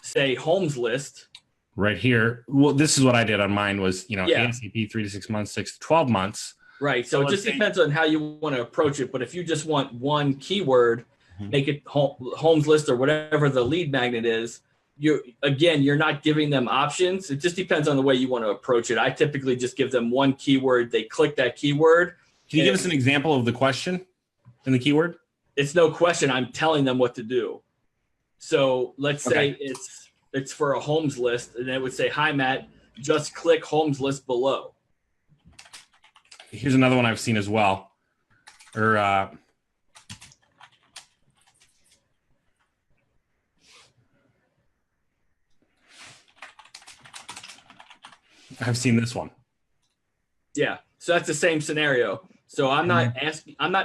say homes list. Right here. Well, this is what I did on mine was, ASAP 3 to 6 months, 6 to 12 months. Right. So it just depends on how you want to approach it. But if you just want one keyword, make it homes list or whatever the lead magnet is, you're not giving them options. It just depends on the way you want to approach it. I typically just give them one keyword. They click that keyword. Can you give us an example of the question and the keyword? It's no question. I'm telling them what to do. So let's say it's for a homes list, and it would say, "Hi, Matt, just click homes list below." Here's another one I've seen as well. I've seen this one. Yeah. So that's the same scenario. So I'm not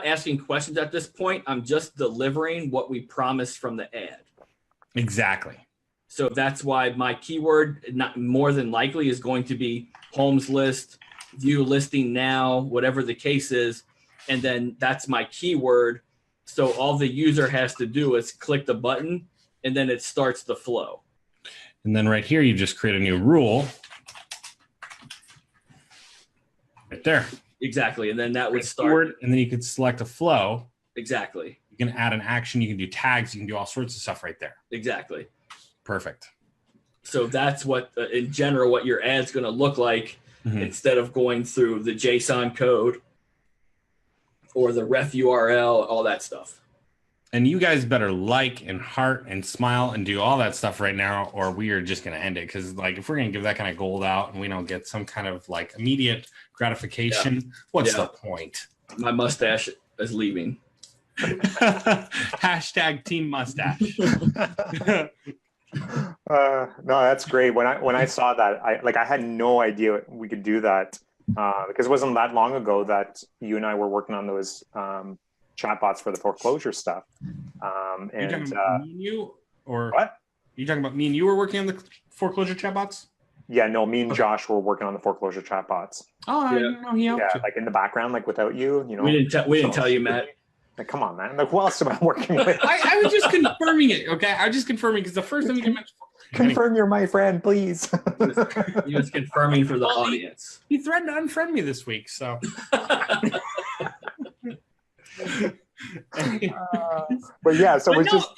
asking questions at this point. I'm just delivering what we promised from the ad. Exactly. So that's why my keyword, not more than likely, is going to be homes list, view listing now, whatever the case is. And then that's my keyword. So all the user has to do is click the button, and then it starts the flow. And then right here, you just create a new rule. Right there. Exactly. And then that would start. Keyword, and then you could select a flow. Exactly. You can add an action. You can do tags. You can do all sorts of stuff right there. Exactly. Perfect. So that's what, in general, what your ad's going to look like instead of going through the JSON code or the ref URL, all that stuff. And you guys better like and heart and smile and do all that stuff right now, or we are just going to end it. Because like, if we're going to give that kind of gold out and we don't get some kind of like immediate gratification, what's the point? My mustache is leaving. Hashtag Team Mustache. No, that's great. When I saw that, I had no idea we could do that because it wasn't that long ago that you and I were working on those chatbots for the foreclosure stuff. And you talking about me and you, or what? You talking about me and you were working on the foreclosure chatbots? Yeah, no, me and Josh were working on the foreclosure chatbots. Oh, I didn't know he helped you. Like in the background, like without you, you know. We didn't tell you, Matt. Like, come on, man. Like, who else am I working with? I was just confirming it, okay? I was just confirming because the first time you mentioned confirm you're my friend, please. He was confirming for the audience. He threatened to unfriend me this week, so. But yeah, so we're just.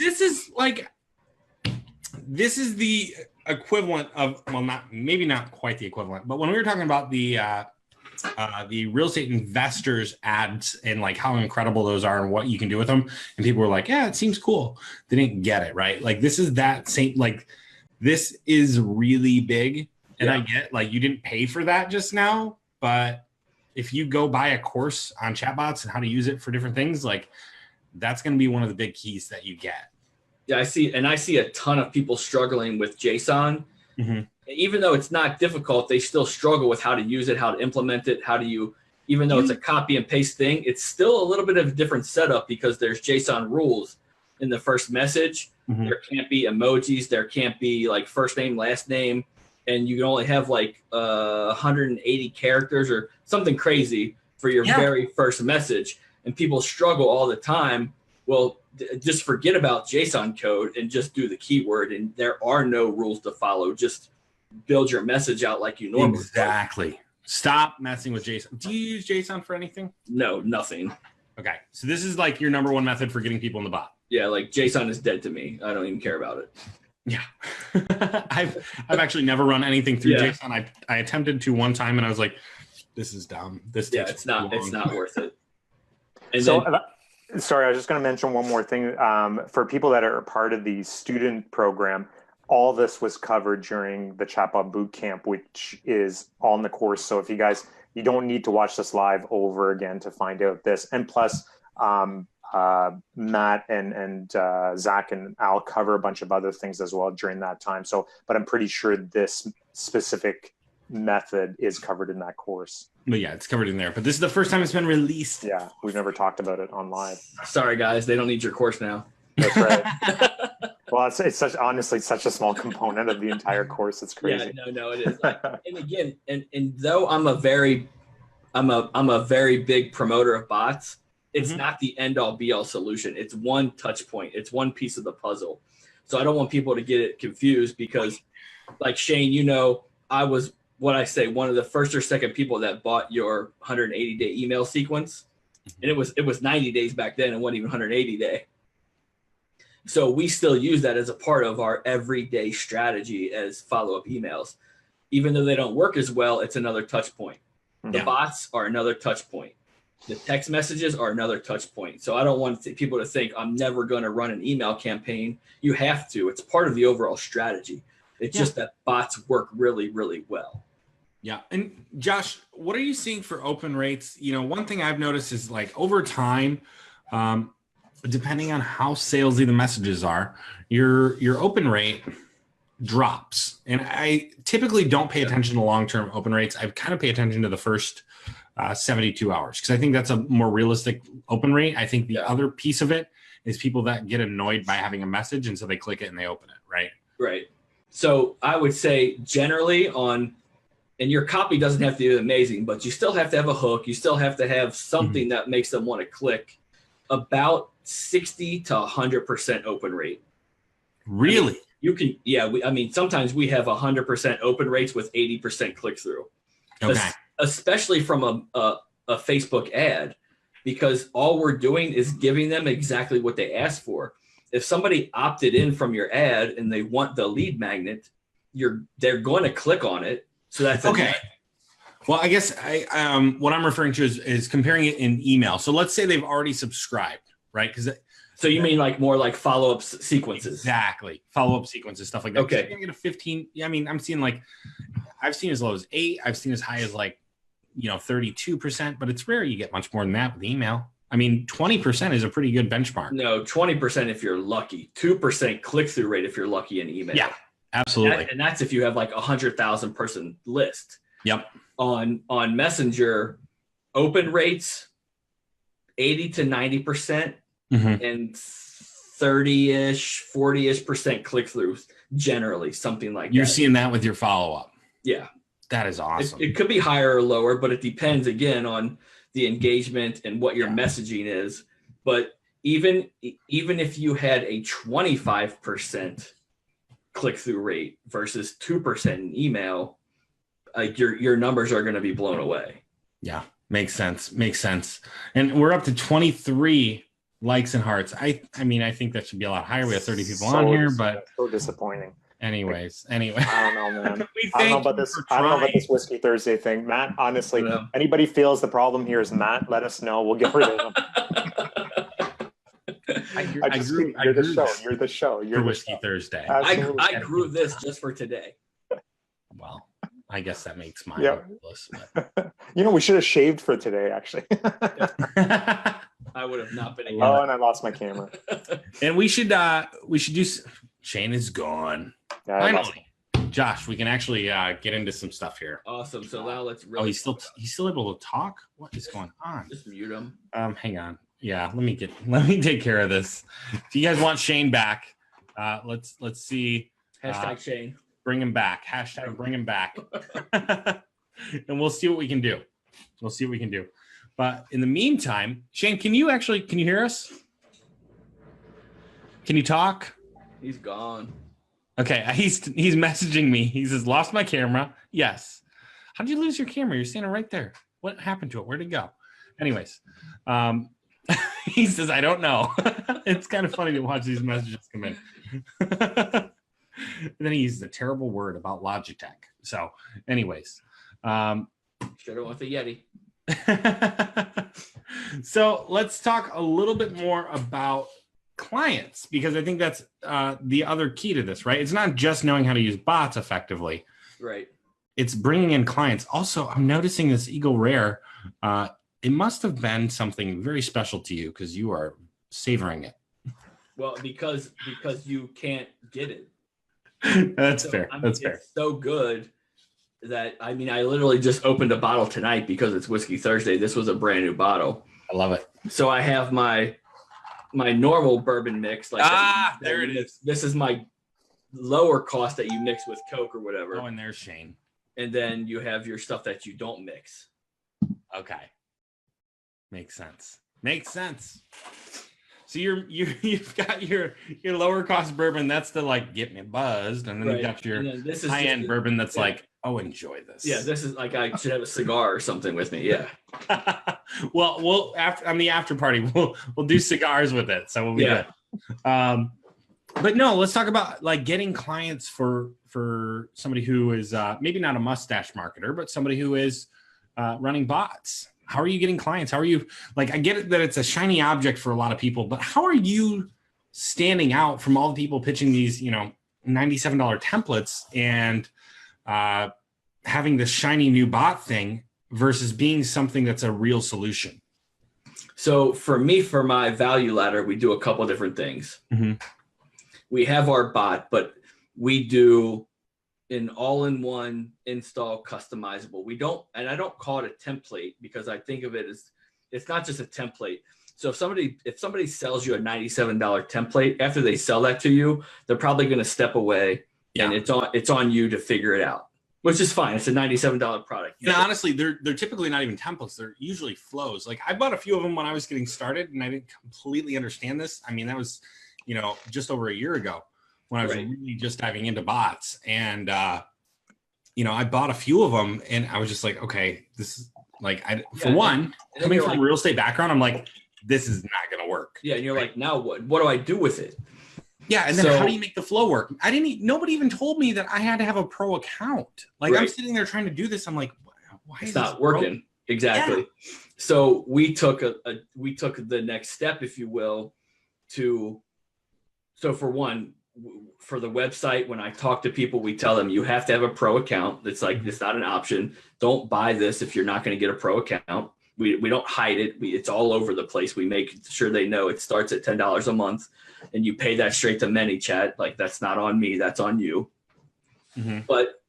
This is the equivalent of, well, maybe not quite the equivalent, but when we were talking about the real estate investors ads and like how incredible those are and what you can do with them, and people were like, yeah, it seems cool. They didn't get it, right? Like this is that same, like this is really big. And I get like you didn't pay for that just now, but if you go buy a course on chatbots and how to use it for different things, like that's going to be one of the big keys that you get. Yeah, I see a ton of people struggling with JSON. Even though it's not difficult, they still struggle with how to use it, how to implement it, even though it's a copy and paste thing, it's still a little bit of a different setup because there's JSON rules in the first message. There can't be emojis. There can't be like first name, last name. And you can only have like 180 characters or something crazy for your very first message. And people struggle all the time. Well, just forget about JSON code and just do the keyword. And there are no rules to follow. Just build your message out like you normally do. Exactly. Stop messing with JSON. Do you use JSON for anything? No, nothing. Okay. So this is like your number one method for getting people in the bot. Yeah, like JSON is dead to me. I don't even care about it. Yeah. I've actually never run anything through JSON. I attempted to one time and I was like, this is dumb. It's not worth it. And so sorry, I was just going to mention one more thing. For people that are part of the student program, all this was covered during the Chatbot Bootcamp, which is all in the course. So if you don't need to watch this live over again to find out this. And plus, Matt and Zach and Al cover a bunch of other things as well during that time. So, but I'm pretty sure this specific method is covered in that course. But yeah, it's covered in there. But this is the first time it's been released. Yeah, we've never talked about it on live. Sorry, guys, they don't need your course now. That's right. Well, it's honestly such a small component of the entire course. It's crazy. Yeah, no, it is. And again, and though I'm a very big promoter of bots, it's not the end all be all solution. It's one touch point. It's one piece of the puzzle. So I don't want people to get it confused because, like Shane, I was one of the first or second people that bought your 180-day email sequence, and it was 90 days back then. It wasn't even 180 day. So we still use that as a part of our everyday strategy as follow-up emails. Even though they don't work as well, it's another touch point. The bots are another touch point. The text messages are another touch point. So I don't want people to think I'm never going to run an email campaign. You have to. It's part of the overall strategy. It's just that bots work really, really well. Yeah. And Josh, what are you seeing for open rates? One thing I've noticed is like over time, depending on how salesy the messages are, your open rate drops, and I typically don't pay attention to long-term open rates. I kind of pay attention to the first 72 hours because I think that's a more realistic open rate. I think the other piece of it is people that get annoyed by having a message, and so they click it and they open it, right? Right. So I would say generally and your copy doesn't have to be amazing, but you still have to have a hook. You still have to have something that makes them want to click. About 60 to 100% open rate. Really? I mean, you can, sometimes we have 100% open rates with 80% click through. Okay. Especially from a Facebook ad, because all we're doing is giving them exactly what they asked for. If somebody opted in from your ad and they want the lead magnet, they're going to click on it. So that's okay. Well, I guess what I'm referring to is comparing it in email. So let's say they've already subscribed, right? So you mean like more like follow-up sequences? Exactly. Follow-up sequences, stuff like that. Okay. You're going to get a 15. I mean, I've seen as low as 8. I've seen as high as 32%, but it's rare you get much more than that with email. I mean, 20% is a pretty good benchmark. No, 20% if you're lucky. 2% click-through rate if you're lucky in email. Yeah, absolutely. And that's if you have like 100,000 person list. Yep. On Messenger, open rates 80 to 90%, and 30-ish, 40-ish% click-throughs, generally, something like that. You're seeing that with your follow-up. Yeah. That is awesome. It could be higher or lower, but it depends, again, on the engagement and what your messaging is. But even if you had a 25% click-through rate versus 2% in email, like your numbers are going to be blown away. Yeah, makes sense. And we're up to 23 likes and hearts. I mean, I think that should be a lot higher. We have 30 people on here, but so disappointing. Anyway. I don't know, man. I don't know about this Whiskey Thursday thing, Matt. Honestly, anybody feels the problem here is Matt, let us know. We'll get rid of him. You're the show. You're for Whiskey Thursday. I grew this just for today. Well, I guess that makes mine hopeless. We should have shaved for today, actually. I would have not been able. Oh, and I lost my camera. And we should do. Shane is gone. Yeah, finally, Josh, we can actually get into some stuff here. Awesome. So now let's. Really he's still able to talk. What is going on? Just mute him. Hang on. Yeah, let me take care of this. If you guys want Shane back, let's see. Hashtag Shane. Bring him back. Hashtag bring him back. And we'll see what we can do. But in the meantime, Shane, can you hear us? Can you talk? He's gone. Okay, he's messaging me. He says, lost my camera. Yes. How did you lose your camera? You're standing right there. What happened to it? Where'd it go? Anyways, he says, I don't know. It's kind of funny to watch these messages come in. And then he uses a terrible word about Logitech. So anyways. Should have went the Yeti. So let's talk a little bit more about clients, because I think that's the other key to this, right? It's not just knowing how to use bots effectively. Right. It's bringing in clients. Also, I'm noticing this Eagle Rare. It must have been something very special to you because you are savoring it. Well, because you can't get it. That's fair. That's fair. It's so good that, I literally just opened a bottle tonight because it's Whiskey Thursday. This was a brand new bottle. I love it. So I have my normal bourbon mix. There it is. This is my lower cost that you mix with Coke or whatever. Oh, and there's Shane. And then you have your stuff that you don't mix. Okay. Makes sense. So you've got your lower cost bourbon. That's the get me buzzed, and then you've got your high end bourbon that's enjoy this. Yeah, this is I should have a cigar or something with me. Yeah. Well, we'll on the after party we'll do cigars with it, so we'll be good. But no, let's talk about getting clients for somebody who is maybe not a mustache marketer, but somebody who is running bots. How are you getting clients? How are you I get it that it's a shiny object for a lot of people, but how are you standing out from all the people pitching these, $97 templates and having this shiny new bot thing versus being something that's a real solution? So for me, for my value ladder, we do a couple different things. Mm-hmm. We have our bot, but we do an all-in-one install customizable. I don't call it a template because I think of it as it's not just a template. So if somebody sells you a $97 template, after they sell that to you, they're probably going to step away, and it's on you to figure it out, which is fine. It's a $97 product. And honestly, they're typically not even templates. They're usually flows. Like I bought a few of them when I was getting started, and I didn't completely understand this. I mean, that was, just over a year ago when I was really just diving into bots. And, I bought a few of them, and I was just like, okay, this is like, coming from a real estate background, I'm like, this is not going to work. Yeah. And you're like, now what do I do with it? Yeah. And then how do you make the flow work? Nobody even told me that I had to have a pro account. Like I'm sitting there trying to do this. I'm like, why is it's not working? Exactly. Yeah. So we took the next step, if you will, so for one, for the website, when I talk to people, we tell them you have to have a pro account. It's like, it's not an option. Don't buy this if you're not going to get a pro account. We don't hide it. It's all over the place. We make sure they know it starts at $10 a month, and you pay that straight to ManyChat. Like that's not on me, that's on you. Mm-hmm. But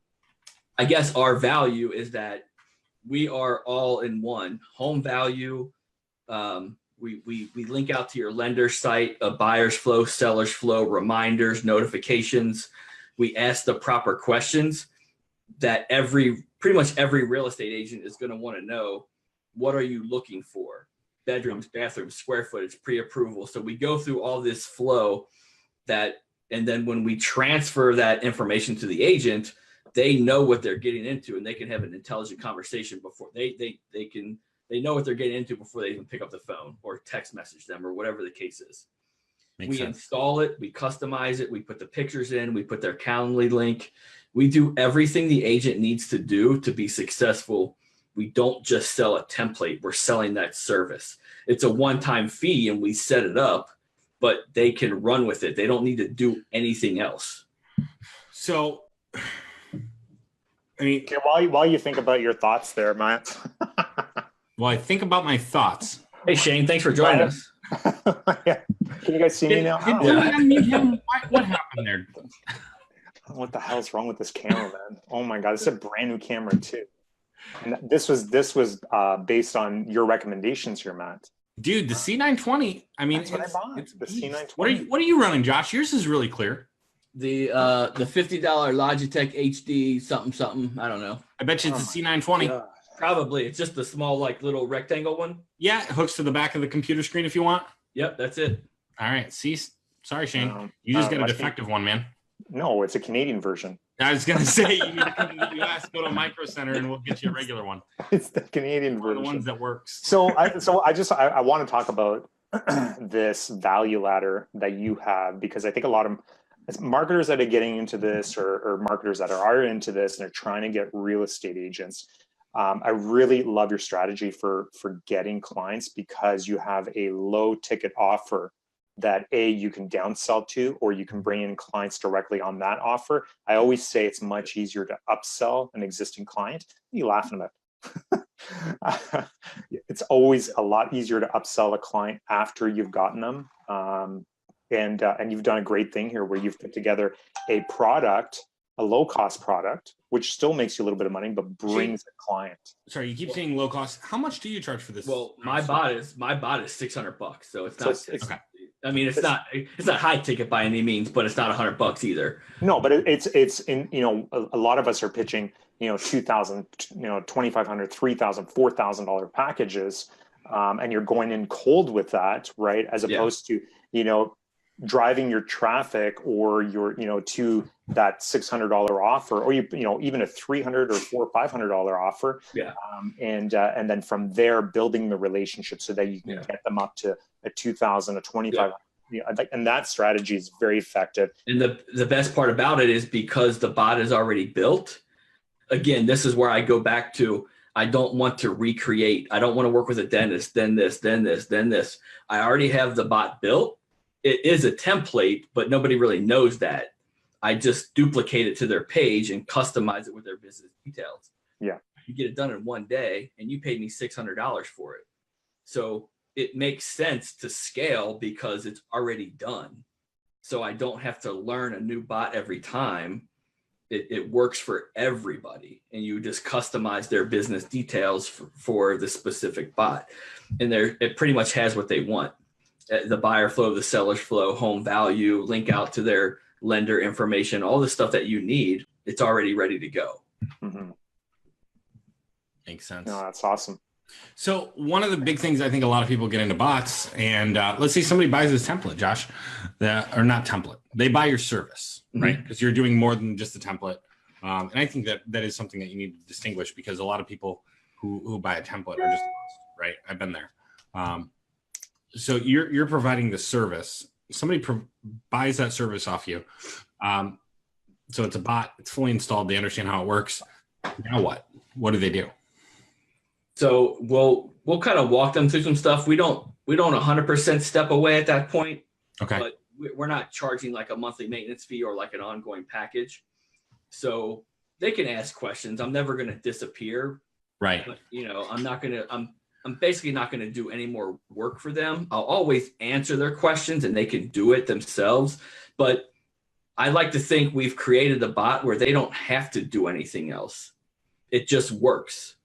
I guess our value is that we are all in one. Home value. We link out to your lender site, a buyer's flow, seller's flow, reminders, notifications. We ask the proper questions that pretty much every real estate agent is going to want to know. What are you looking for? Bedrooms, bathrooms, square footage, pre-approval. So we go through all this flow and then when we transfer that information to the agent, they know what they're getting into, and they can have an intelligent conversation before they know what they're getting into before they even pick up the phone or text message them or whatever the case is. Makes sense. Install it, we customize it, we put the pictures in, we put their Calendly link. We do everything the agent needs to do to be successful. We don't just sell a template. We're selling that service. It's a one-time fee, and we set it up, but they can run with it. They don't need to do anything else. So, I mean, okay, while you think about your thoughts there, Matt. Well, I think about my thoughts. Hey, Shane, thanks for joining us. Yeah. Can you guys see me now? What happened there? What the hell's wrong with this camera, man? Oh my God, this is a brand new camera too. And this was based on your recommendations here, Matt. Dude, the C920. I mean, that's what I bought. It's the C920. What are you running, Josh? Yours is really clear. The $50 Logitech HD something. I don't know. I bet you it's a C920. God. Probably. It's just the small, like little rectangle one. Yeah, it hooks to the back of the computer screen if you want. Yep, that's it. All right. See, sorry, Shane. You just got a defective one, man. No, it's a Canadian version. I was gonna say you need to come to the US, go to Micro Center, and we'll get you a regular one. It's the Canadian version. The ones that works. So I want to talk about this value ladder that you have, because I think a lot of marketers that are getting into this, or marketers that are into this and are trying to get real estate agents. I really love your strategy for getting clients, because you have a low ticket offer that you can downsell to, or you can bring in clients directly on that offer. I always say it's much easier to upsell an existing client. What are you laughing about? It's always a lot easier to upsell a client after you've gotten them. And you've done a great thing here where you've put together a product, a low cost product, which still makes you a little bit of money, but brings a client. Sorry, you keep saying low cost. How much do you charge for this? Well, my bot is $600, so it's not. Okay. I mean, it's not high ticket by any means, but it's not $100 either. No, but it's in, a lot of us are pitching, $2,000, $2,500, $3,000, $4,000 packages. And you're going in cold with that, right? As opposed to, driving your traffic or your, to that $600 offer, or even a $300 or $400 or $500 offer. Yeah. And then from there, building the relationship so that you can get them up to a $2,000, a $2,500. And that strategy is very effective. And the best part about it is because the bot is already built. Again, this is where I go back to, I don't want to recreate. I don't want to work with a dentist, then this, then this, then this. I already have the bot built. It is a template, but nobody really knows that. I just duplicate it to their page and customize it with their business details. Yeah. You get it done in one day, and you paid me $600 for it. So it makes sense to scale because it's already done. so I don't have to learn a new bot every time. It works for everybody, and you just customize their business details for the specific bot. And it pretty much has what they want. The buyer flow, the seller's flow, home value, link out to their lender information, all the stuff that you need. It's already ready to go. Mm-hmm. Makes sense. No, that's awesome. So one of the big things I think a lot of people get into bots, and let's say somebody buys this template, Josh, or not template, they buy your service, right? Because you're doing more than just a template. And I think that is something that you need to distinguish, because a lot of people who buy a template are just lost, right? I've been there. So you're providing the service. Somebody buys that service off you. So it's a bot. It's fully installed. They understand how it works. Now what? What do they do? So we'll kind of walk them through some stuff. We don't 100% step away at that point. Okay. But we're not charging like a monthly maintenance fee or like an ongoing package. So they can ask questions. I'm never going to disappear. Right. But, I'm basically not going to do any more work for them. I'll always answer their questions and they can do it themselves. But I like to think we've created a bot where they don't have to do anything else. It just works.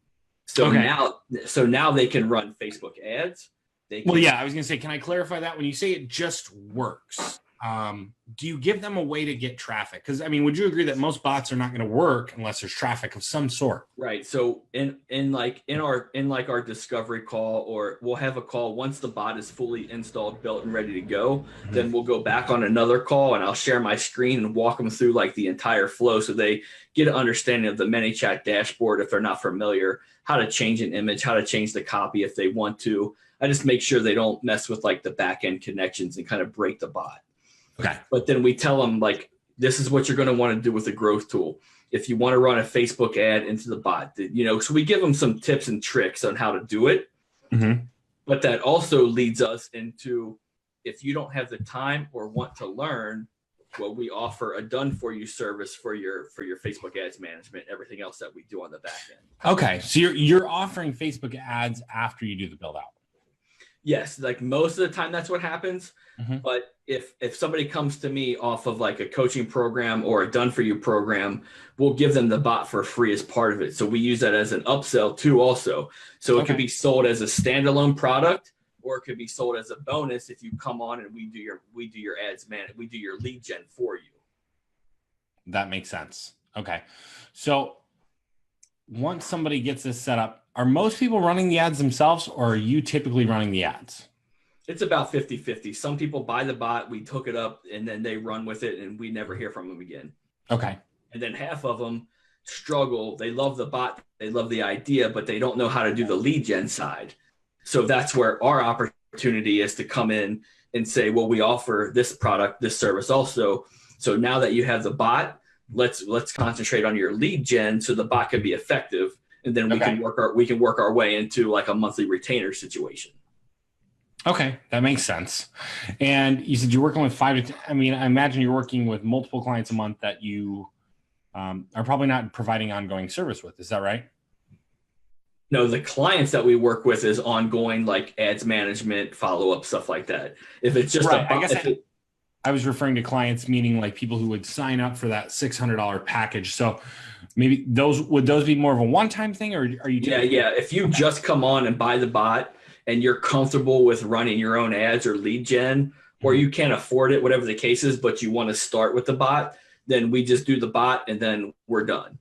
So now they can run Facebook ads. I was going to say, can I clarify that? When you say it just works, do you give them a way to get traffic? Because I mean, would you agree that most bots are not going to work unless there's traffic of some sort? Right. So in our discovery call, or we'll have a call once the bot is fully installed, built, and ready to go. Mm-hmm. Then we'll go back on another call, and I'll share my screen and walk them through like the entire flow, so they get an understanding of the ManyChat dashboard if they're not familiar, how to change an image, how to change the copy if they want to. I just make sure they don't mess with like the back end connections and kind of break the bot. Okay. But then we tell them, like, this is what you're going to want to do with the growth tool. If you want to run a Facebook ad into the bot, so we give them some tips and tricks on how to do it. Mm-hmm. But that also leads us into, if you don't have the time or want to learn, well, we offer a done for you service for your Facebook ads management, everything else that we do on the back end. Okay. So you're offering Facebook ads after you do the build out. Yes, like most of the time that's what happens. Mm-hmm. But if somebody comes to me off of like a coaching program or a done for you program, we'll give them the bot for free as part of it. So we use that as an upsell too also. So it could be sold as a standalone product, or it could be sold as a bonus if you come on and we do your ads, we do your lead gen for you. That makes sense. Okay. So once somebody gets this set up, are most people running the ads themselves, or are you typically running the ads? It's about 50-50. Some people buy the bot, we hook it up, and then they run with it, and we never hear from them again. Okay. And then half of them struggle. They love the bot, they love the idea, but they don't know how to do the lead gen side. So that's where our opportunity is to come in and say, well, we offer this product, this service also. So now that you have the bot, let's concentrate on your lead gen so the bot can be effective. And then we can work our way into like a monthly retainer situation. Okay, that makes sense. And you said you're working with 5 to 10. I mean, I imagine you're working with multiple clients a month that you are probably not providing ongoing service with. Is that right? No, the clients that we work with is ongoing, like ads management, follow-up, stuff like that. If it's just I was referring to clients, meaning like people who would sign up for that $600 package. So maybe would those be more of a one-time thing, or are you? Yeah. If you just come on and buy the bot and you're comfortable with running your own ads or lead gen, or you can't afford it, whatever the case is, but you want to start with the bot, then we just do the bot and then we're done.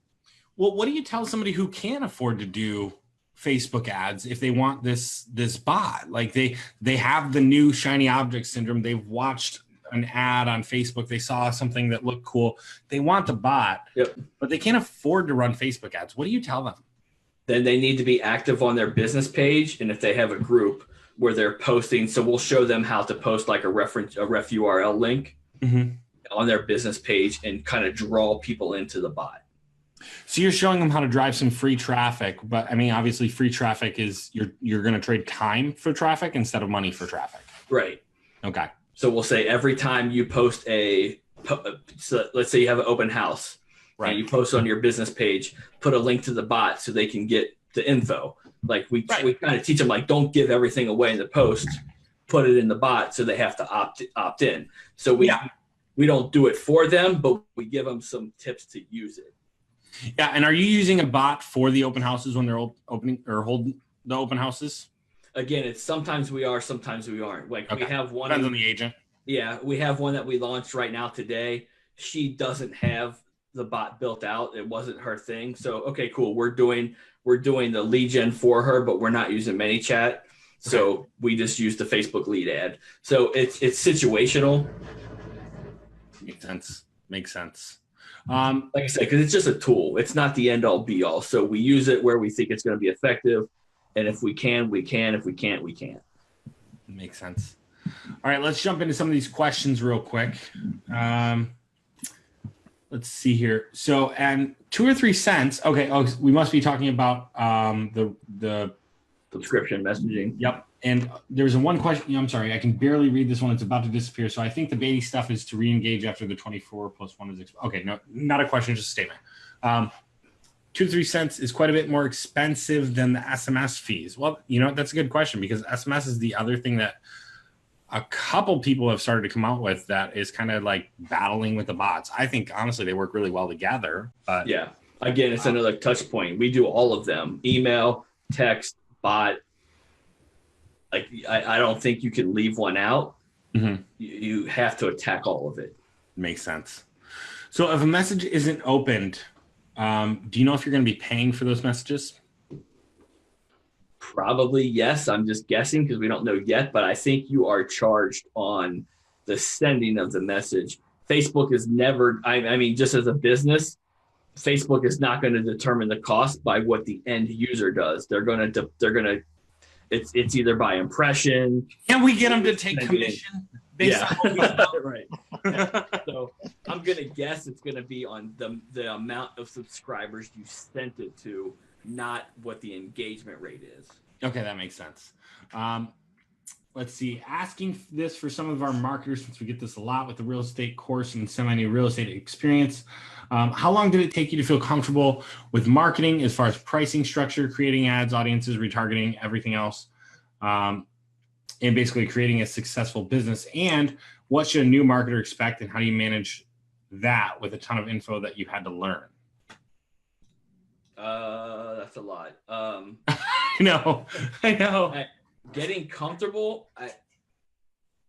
Well, what do you tell somebody who can't afford to do Facebook ads if they want this bot? Like they have the new shiny object syndrome. They've watched an ad on Facebook. They saw something that looked cool. They want the bot, but they can't afford to run Facebook ads. What do you tell them? Then they need to be active on their business page. And if they have a group where they're posting, so we'll show them how to post like a ref URL link on their business page and kind of draw people into the bot. So you're showing them how to drive some free traffic, but I mean, obviously free traffic is you're going to trade time for traffic instead of money for traffic. Right. Okay. So we'll say every time you post so let's say you have an open house, right? And you post on your business page, put a link to the bot so they can get the info. Like we kind of teach them, like, don't give everything away in the post, put it in the bot so they have to opt in. So we don't do it for them, but we give them some tips to use it. Yeah, and are you using a bot for the open houses when they're opening or holding the open houses? Again, it's sometimes we are, sometimes we aren't. Like we have one. Depends on the agent. Yeah, we have one that we launched right now today. She doesn't have the bot built out. It wasn't her thing. So okay, cool. We're doing the lead gen for her, but we're not using ManyChat. So we just use the Facebook lead ad. So it's situational. Makes sense. Like I said, because it's just a tool. It's not the end all be all. So we use it where we think it's going to be effective. And if we can, we can. If we can't, we can't. Makes sense. All right, let's jump into some of these questions real quick. Let's see here. So, and 2 or 3 cents. Okay. Oh, we must be talking about the subscription messaging. Yep. And there's one question. I'm sorry, I can barely read this one. It's about to disappear. So I think the Beatty stuff is to re-engage after the 24 plus 1 is. Okay, no, not a question, just a statement. 2 to 3 cents is quite a bit more expensive than the SMS fees. Well, that's a good question because SMS is the other thing that a couple people have started to come out with that is kind of like battling with the bots. I think honestly they work really well together. But yeah, again, it's another touch point. We do all of them: email, text, bot. Like I don't think you can leave one out. Mm-hmm. You have to attack all of it. Makes sense. So if a message isn't opened, do you know if you're going to be paying for those messages? Probably yes. I'm just guessing because we don't know yet, but I think you are charged on the sending of the message. Facebook is never, I mean, just as a business, Facebook is not going to determine the cost by what the end user does. They're going to, it's either by impression. Can we get them to take commission? Yeah. Right. So I'm going to guess it's going to be on the amount of subscribers you sent it to, not what the engagement rate is. Okay, that makes sense. Let's see. Asking this for some of our marketers, since we get this a lot with the real estate course and semi-new real estate experience. How long did it take you to feel comfortable with marketing as far as pricing structure, creating ads, audiences, retargeting, everything else, and basically creating a successful business? And what should a new marketer expect, and how do you manage that with a ton of info that you had to learn? That's a lot. I know. Getting comfortable.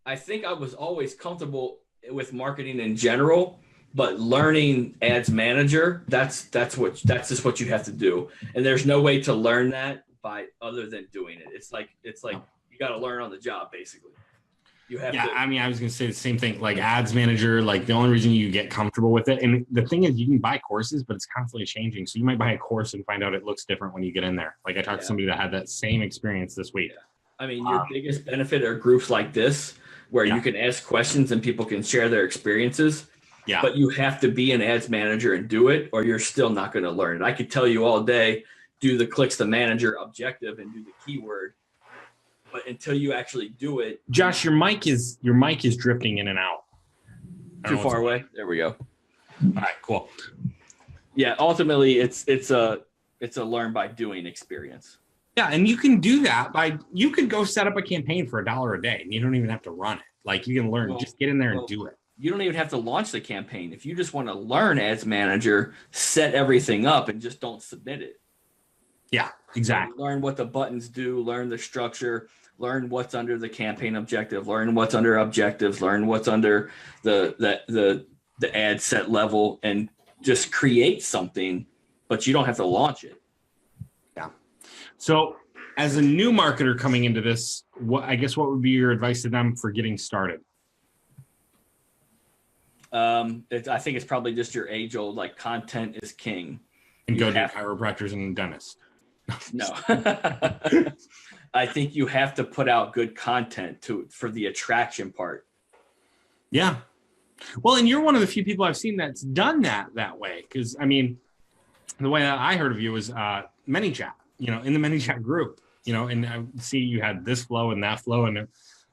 I think I was always comfortable with marketing in general, but learning ads manager, that's just what you have to do. And there's no way to learn that by other than doing it. It's like you got to learn on the job, basically. You have to. I mean, I was going to say the same thing, like ads manager, like the only reason you get comfortable with it. And the thing is you can buy courses, but it's constantly changing. So you might buy a course and find out it looks different when you get in there. Like I talked to somebody that had that same experience this week. Yeah. I mean, your biggest benefit are groups like this, where you can ask questions and people can share their experiences. Yeah. But you have to be an ads manager and do it, or you're still not going to learn it. I could tell you all day, do the clicks the manager objective and do the keyword. But until you actually do it, Josh, your mic is drifting in and out. Too far away. There we go. All right, cool. Yeah, ultimately, it's a learn by doing experience. Yeah, and you can do that you could go set up a campaign for $1 a day, and you don't even have to run it. Like you can learn, just get in there and do it. You don't even have to launch the campaign. If you just want to learn Ads Manager, set everything up and just don't submit it. Yeah, exactly. Learn what the buttons do, learn the structure, learn what's under the campaign objective, learn what's under objectives, learn what's under the ad set level, and just create something, but you don't have to launch it. Yeah. So as a new marketer coming into this, what would be your advice to them for getting started? I think it's probably just your age old, like content is king. And go to chiropractors and dentists. No. I think you have to put out good content for the attraction part. Yeah. Well, and you're one of the few people I've seen that's done that way. Because, I mean, the way that I heard of you was ManyChat, in the ManyChat group, and I see you had this flow and that flow. And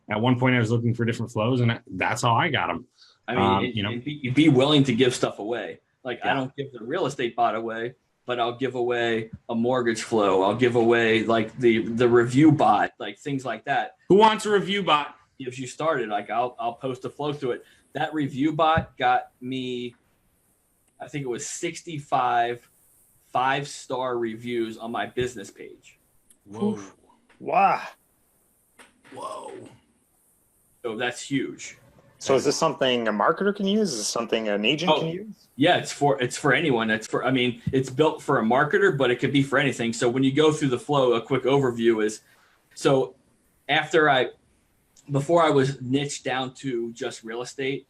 at one point I was looking for different flows, and that's how I got them. I mean, be willing to give stuff away. Like, I don't give the real estate bot away, but I'll give away a mortgage flow. I'll give away like the review bot, like things like that. Who wants a review bot? If you started, like I'll post a flow to it. that review bot got me, I think it was 65 5-star reviews on my business page. Whoa. Wow. Whoa. So that's huge. So is this something a marketer can use? Is this something an agent can use? Yeah, it's for anyone. I mean, it's built for a marketer, but it could be for anything. So when you go through the flow, a quick overview is, so before I was niched down to just real estate,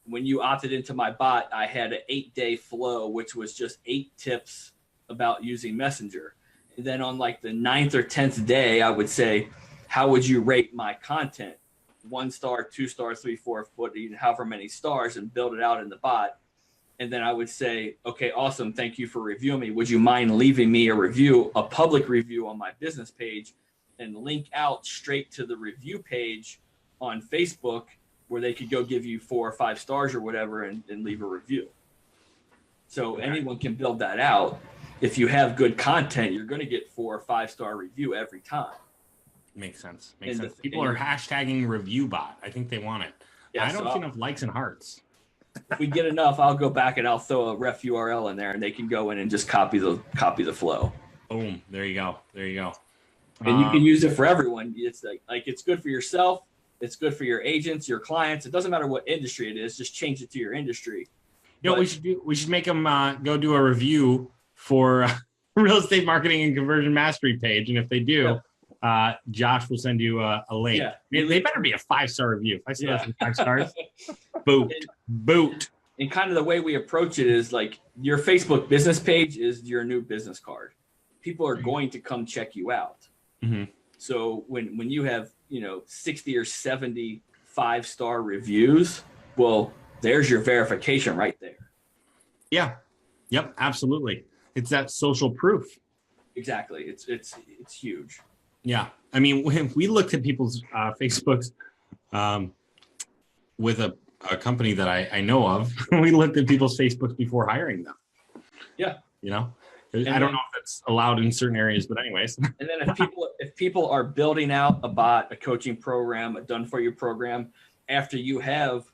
when you opted into my bot, I had an 8-day flow, which was just 8 tips about using Messenger. And then on like the 9th or 10th day, I would say, how would you rate my content? 1 star, 2 stars, 3, 4, however many stars, and build it out in the bot. And then I would say, okay, awesome. Thank you for reviewing me. Would you mind leaving me a review, a public review on my business page, and link out straight to the review page on Facebook where they could go give you 4 or 5 stars or whatever and leave a review. So anyone can build that out. If you have good content, you're going to get 4 or 5-star review every time. Makes sense. People are hashtagging review bot. I think they want it. Yeah, I don't see enough likes and hearts. If we get enough, I'll go back and I'll throw a ref URL in there, and they can go in and just copy the flow. Boom. There you go. And you can use it for everyone. It's like it's good for yourself. It's good for your agents, your clients. It doesn't matter what industry it is. Just change it to your industry. You know, we should make them go do a review for real estate marketing and conversion mastery page, and if they do, Josh will send you a link. Yeah. They better be a 5-star review. If I see less than 5 stars, boot. And kind of the way we approach it is like your Facebook business page is your new business card. People are going to come check you out. Mm-hmm. So when you have 60 or 70 5-star reviews, well, there's your verification right there. Yeah. Yep. Absolutely. It's that social proof. Exactly. It's huge. Yeah. I mean, when we looked at people's Facebooks with a company that I know of, we looked at people's Facebooks before hiring them. Yeah. I don't know if that's allowed in certain areas, but anyways. And then if people are building out a bot, a coaching program, a done for you program, after you have,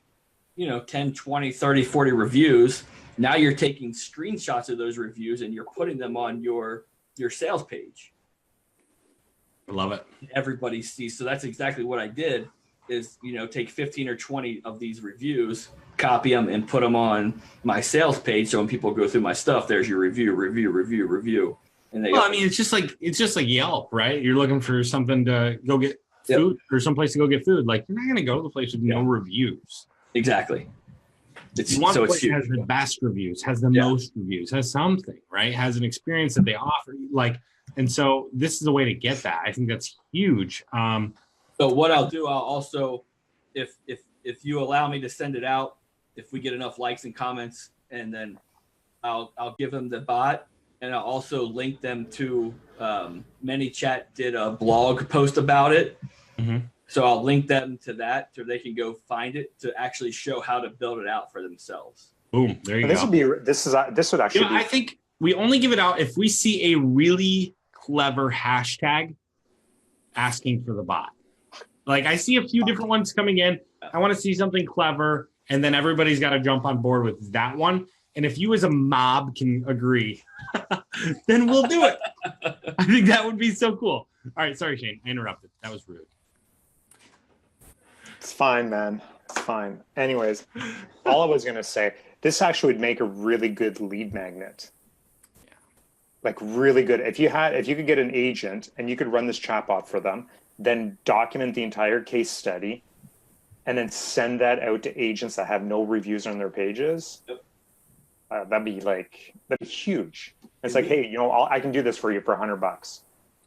10, 20, 30, 40 reviews, now you're taking screenshots of those reviews and you're putting them on your sales page. I love it. Everybody sees. So that's exactly what I did is, take 15 or 20 of these reviews, copy them and put them on my sales page. So when people go through my stuff, there's your review. And it's just like Yelp, right? You're looking for something to go get food or someplace to go get food. Like you're not going to go to the place with no reviews. Exactly. It's huge. Has the best reviews, has the most reviews, has something, right? Has an experience that they offer. And so this is a way to get that. I think that's huge. So what I'll do, I'll also, if you allow me to send it out, if we get enough likes and comments, and then I'll give them the bot, and I'll also link them to ManyChat did a blog post about it. Mm-hmm. So I'll link them to that so they can go find it to actually show how to build it out for themselves. Boom. There you go. This would actually be. I think we only give it out if we see a really clever hashtag asking for the bot. Like I see a few different ones coming in. I want to see something clever, and then everybody's got to jump on board with that one. And if you as a mob can agree, then we'll do it. I think that would be so cool. All right. Sorry, Shane. I interrupted. That was rude. It's fine, man. It's fine. Anyways, all I was going to say, this actually would make a really good lead magnet. Yeah. Like really good. If you could get an agent and you could run this chatbot for them, then document the entire case study and then send that out to agents that have no reviews on their pages. Yep. That'd be huge. It's like, hey, I can do this for you for $100.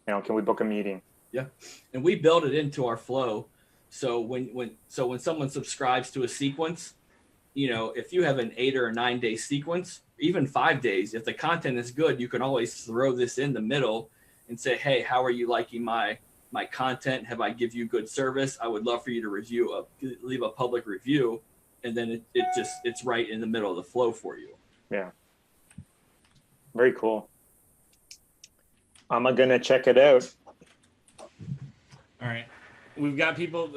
Can we book a meeting? Yeah. And we build it into our flow. So when someone subscribes to a sequence, if you have an 8 or a 9 day sequence, even 5 days, if the content is good, you can always throw this in the middle and say, hey, how are you liking my content? Have I give you good service? I would love for you to leave a public review. And then it's right in the middle of the flow for you. Yeah. Very cool. I'm going to check it out. All right. we've got people.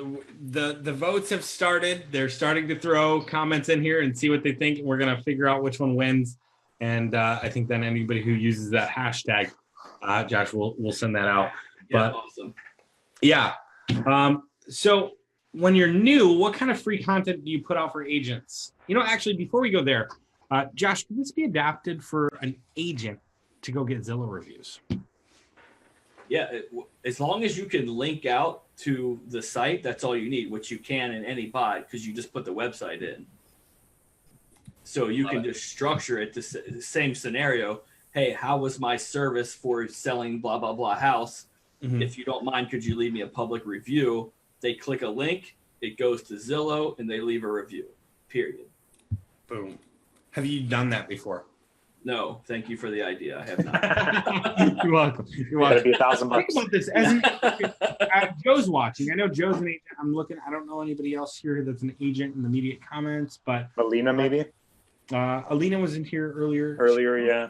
The votes have started. They're starting to throw comments in here and see what they think. We're gonna figure out which one wins. And I think then anybody who uses that hashtag, Josh, we'll send that out. Yeah, But awesome. yeah. So when you're new, what kind of free content do you put out for agents? Actually, before we go there, Josh, could this be adapted for an agent to go get Zillow reviews? Yeah, as long as you can link out to the site, that's all you need, which you can in any bot because you just put the website in. So you can just structure it to the same scenario. Hey, how was my service for selling blah, blah, blah house? Mm-hmm. If you don't mind, could you leave me a public review? They click a link, it goes to Zillow, and they leave a review, period. Boom. Have you done that before? No, thank you for the idea. I have not. You're welcome. You're welcome. It'd be $1,000. Think about this. Joe's watching. I know Joe's an agent. I'm looking. I don't know anybody else here that's an agent in the immediate comments, but Alina, maybe? Alina was in here earlier. Earlier, yeah.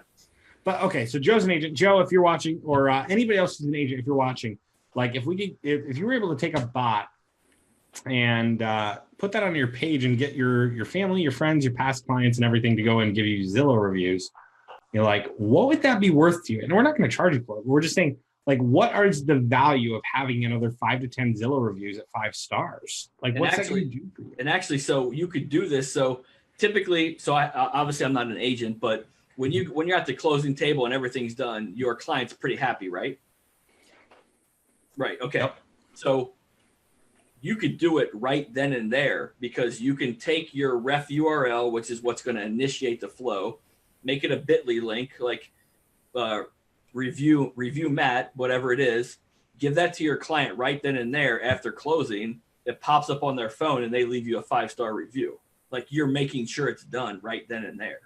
But okay, so Joe's an agent. Joe, if you're watching, or anybody else is an agent, if you're watching, like if you were able to take a bot and put that on your page and get your family, your friends, your past clients, and everything to go and give you Zillow reviews, like, what would that be worth to you? And we're not going to charge you for it. We're just saying, like, what is the value of having another 5 to 10 Zillow reviews at 5 stars? Like, what's that going to do for you? And actually, so you could do this. So typically, I obviously I'm not an agent, but when you're at the closing table and everything's done, your client's pretty happy, right? Right. Okay. Yep. So you could do it right then and there because you can take your ref URL, which is what's going to initiate the flow, make it a bit.ly link, like review Matt, whatever it is, give that to your client right then and there after closing. It pops up on their phone and they leave you a 5-star review. Like you're making sure it's done right then and there.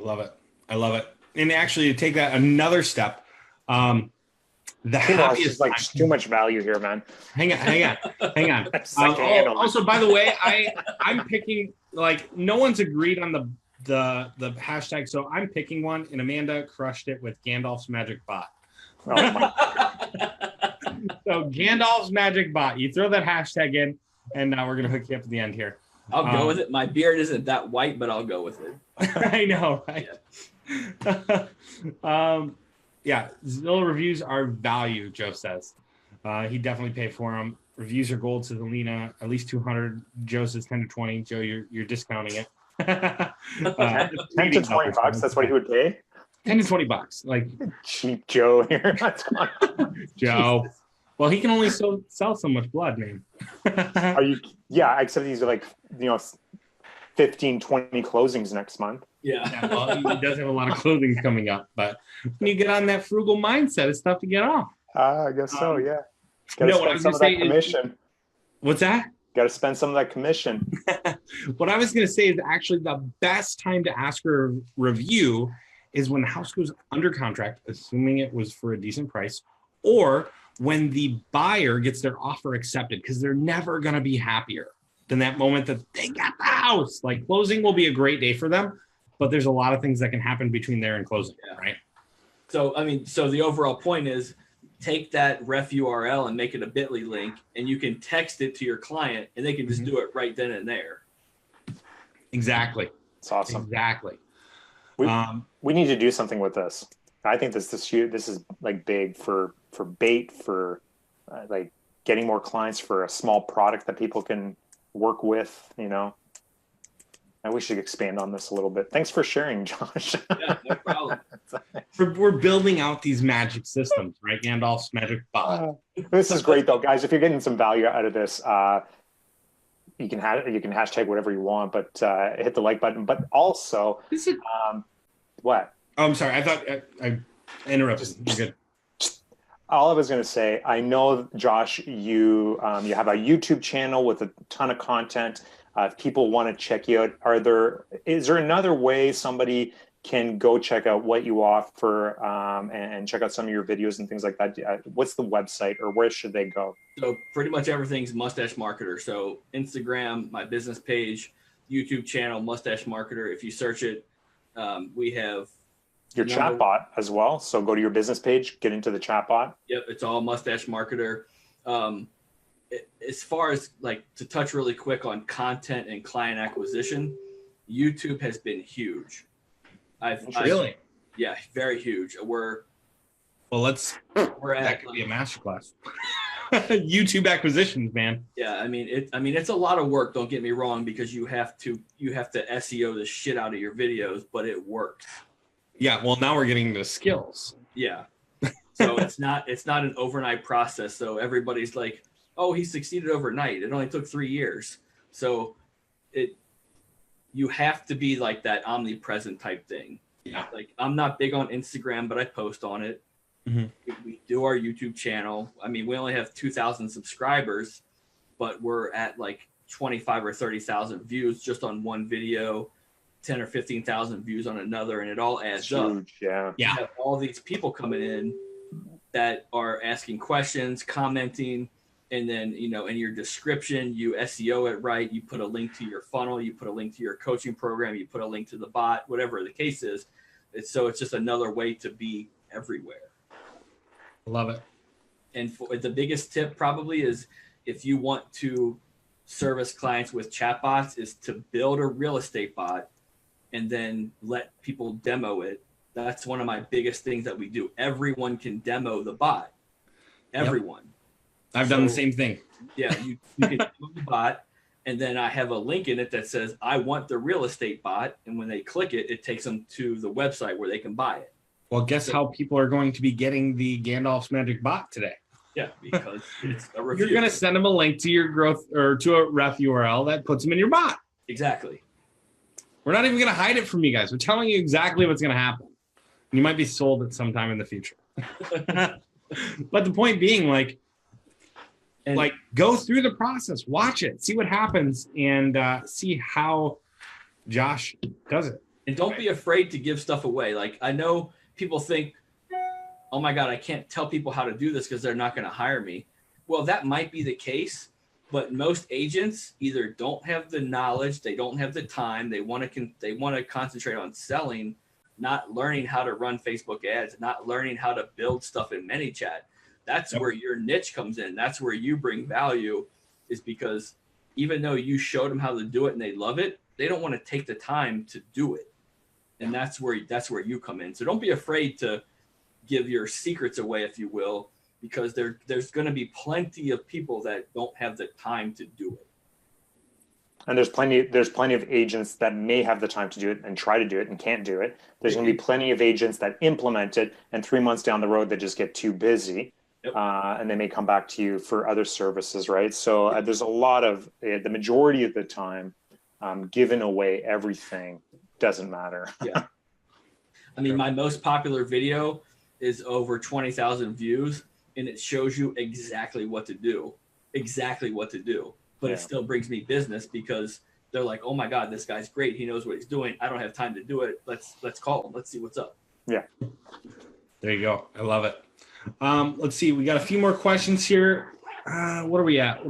Love it. I love it. And actually to take that another step, the happiest like too much value here, man. Hang on. Also, by the way, I'm picking, like, no one's agreed on the hashtag, so I'm picking one, and Amanda crushed it with Gandalf's Magic Bot. Oh my So Gandalf's Magic Bot, you throw that hashtag in, and now we're gonna hook you up at the end here. I'll go with it. My beard isn't that white, but I'll go with it. I know, right? Yeah. Yeah, Zillow reviews are value, Joe says. He definitely paid for them. Reviews are gold, says Alina. At least 200. Joe says 10 to 20. Joe, you're discounting it. 10 to 20 bucks. That's what he would pay. 10 to 20 bucks. Like cheap Joe here. Joe. Jesus. Well, he can only sell so much blood, man. Are you? Yeah, except he's like 15, 20 closings next month. Yeah, well, he does have a lot of closings coming up, but when you get on that frugal mindset, it's tough to get off. I guess so, yeah. Got to spend some of that commission. What's that? Got to spend some of that commission. What I was going to say is actually the best time to ask for a review is when the house goes under contract, assuming it was for a decent price, or when the buyer gets their offer accepted, because they're never going to be happier than that moment that they got the house. Like, closing will be a great day for them, but there's a lot of things that can happen between there and closing, right? So, so the overall point is take that ref URL and make it a bit.ly link, and you can text it to your client, and they can just do it right then and there. Exactly. It's awesome. Exactly. We need to do something with this. I think this is like big for bait, for like getting more clients for a small product that people can work with, And we should expand on this a little bit. Thanks for sharing, Josh. Yeah, no problem. We're building out these magic systems, right? Gandalf's Magic Bot. This is great, though, guys. If you're getting some value out of this, you can hashtag whatever you want, but hit the like button. But also, what? Oh, I'm sorry. I thought I interrupted. You're good. All I was going to say, I know, Josh, you have a YouTube channel with a ton of content. If people want to check you out, is there another way somebody can go check out what you offer and check out some of your videos and things like that? What's the website, or where should they go? So pretty much everything's Mustache Marketer. So Instagram, my business page, YouTube channel, Mustache Marketer. If you search it, we have your chat bot as well. So go to your business page, get into the chat bot. Yep, it's all Mustache Marketer. As far as like to touch really quick on content and client acquisition, YouTube has been huge. Really? Yeah, very huge. Well, That could be a masterclass. YouTube acquisitions, man. Yeah, I mean it's a lot of work, don't get me wrong, because you have to SEO the shit out of your videos, but it works. Yeah, well, now we're getting the skills. Yeah. So it's not an overnight process. So everybody's like, "Oh, he succeeded overnight. It only took 3 years." So you have to be like that omnipresent type thing. Yeah. Like, I'm not big on Instagram, but I post on it. Mm-hmm. We do our YouTube channel. I mean, we only have 2,000 subscribers, but we're at like 25 or 30,000 views just on one video, 10 or 15,000 views on another, and it all adds up. Yeah. You have all these people coming in that are asking questions, commenting, and then, you know, in your description, you SEO it right. You put a link to your funnel, you put a link to your coaching program, you put a link to the bot, whatever the case is. It's just another way to be everywhere. Love it. And the biggest tip probably is, if you want to service clients with chatbots, is to build a real estate bot and then let people demo it. That's one of my biggest things that we do. Everyone can demo the bot. Everyone. Yep. I've done the same thing. Yeah, you can demo the bot, and then I have a link in it that says, "I want the real estate bot," and when they click it, it takes them to the website where they can buy it. Well, guess how people are going to be getting the Gandalf's Magic bot today? Yeah, because it's a review. You're going to send them a link to your growth or to a ref URL that puts them in your bot. Exactly. We're not even going to hide it from you guys. We're telling you exactly what's going to happen. And you might be sold at some time in the future. But the point being, like, go through the process, watch it, see what happens, and see how Josh does it. And don't be afraid to give stuff away. Like, I know people think, "Oh my God, I can't tell people how to do this because they're not going to hire me." Well, that might be the case, but most agents either don't have the knowledge, they don't have the time, they want to concentrate on selling, not learning how to run Facebook ads, not learning how to build stuff in ManyChat. That's where your niche comes in. That's where you bring value, is because even though you showed them how to do it and they love it, they don't want to take the time to do it. And that's where you come in. So don't be afraid to give your secrets away, if you will, because there's going to be plenty of people that don't have the time to do it. And there's plenty of agents that may have the time to do it and try to do it and can't do it. There's going to be plenty of agents that implement it, and 3 months down the road, they just get too busy. Yep. And they may come back to you for other services, right? So there's a lot of, the majority of the time, giving away everything doesn't matter. Yeah. I mean, my most popular video is over 20,000 views, and it shows you exactly what to do. But it still brings me business, because they're like, "Oh my God, this guy's great. He knows what he's doing. I don't have time to do it. Let's call him. Let's see what's up." Yeah. There you go. I love it. Let's see. We got a few more questions here. What are we at?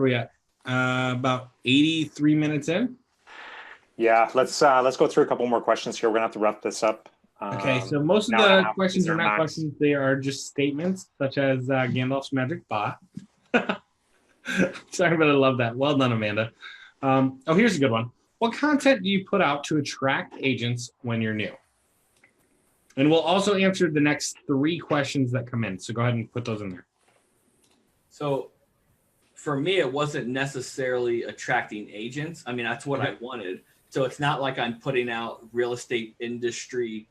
About 83 minutes in. Yeah. Let's go through a couple more questions here. We're gonna have to wrap this up. Okay. So most of the questions are not questions. They are just statements, such as Gandalf's Magic bot. Sorry, but I love that. Well done, Amanda. Here's a good one. What content do you put out to attract agents when you're new? And we'll also answer the next 3 questions that come in. So go ahead and put those in there. So for me, it wasn't necessarily attracting agents. I mean, that's what I wanted. So it's not like I'm putting out real estate industry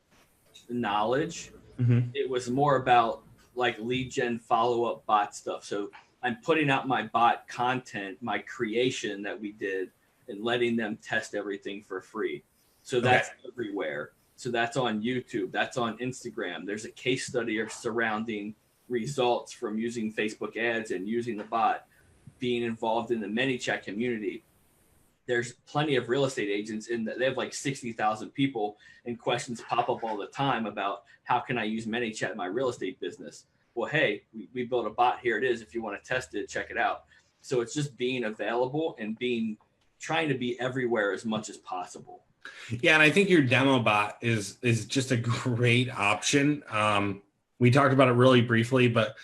knowledge. Mm-hmm. It was more about like lead gen follow-up bot stuff. So I'm putting out my bot content, my creation that we did, and letting them test everything for free. So that's everywhere. So that's on YouTube. That's on Instagram. There's a case study surrounding results from using Facebook ads and using the bot, being involved in the ManyChat community. There's plenty of real estate agents in that. They have like 60,000 people, and questions pop up all the time about how can I use ManyChat in my real estate business? Well, hey, we built a bot. Here it is. If you want to test it, check it out. So it's just being available and trying to be everywhere as much as possible. Yeah, and I think your demo bot is just a great option. We talked about it really briefly, but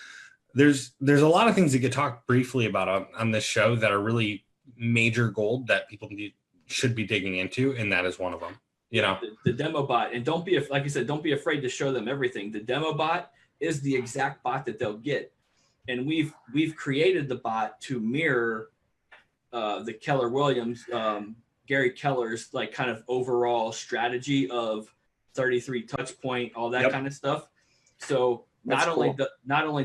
there's a lot of things that get talked briefly about on this show that are really major gold that people should be digging into, and that is one of them. You know, the demo bot, and don't be like you said, don't be afraid to show them everything. The demo bot is the exact bot that they'll get, and we've created the bot to mirror the Keller Williams, Gary Keller's like kind of overall strategy of 33 touch point, all that kind of stuff. So not only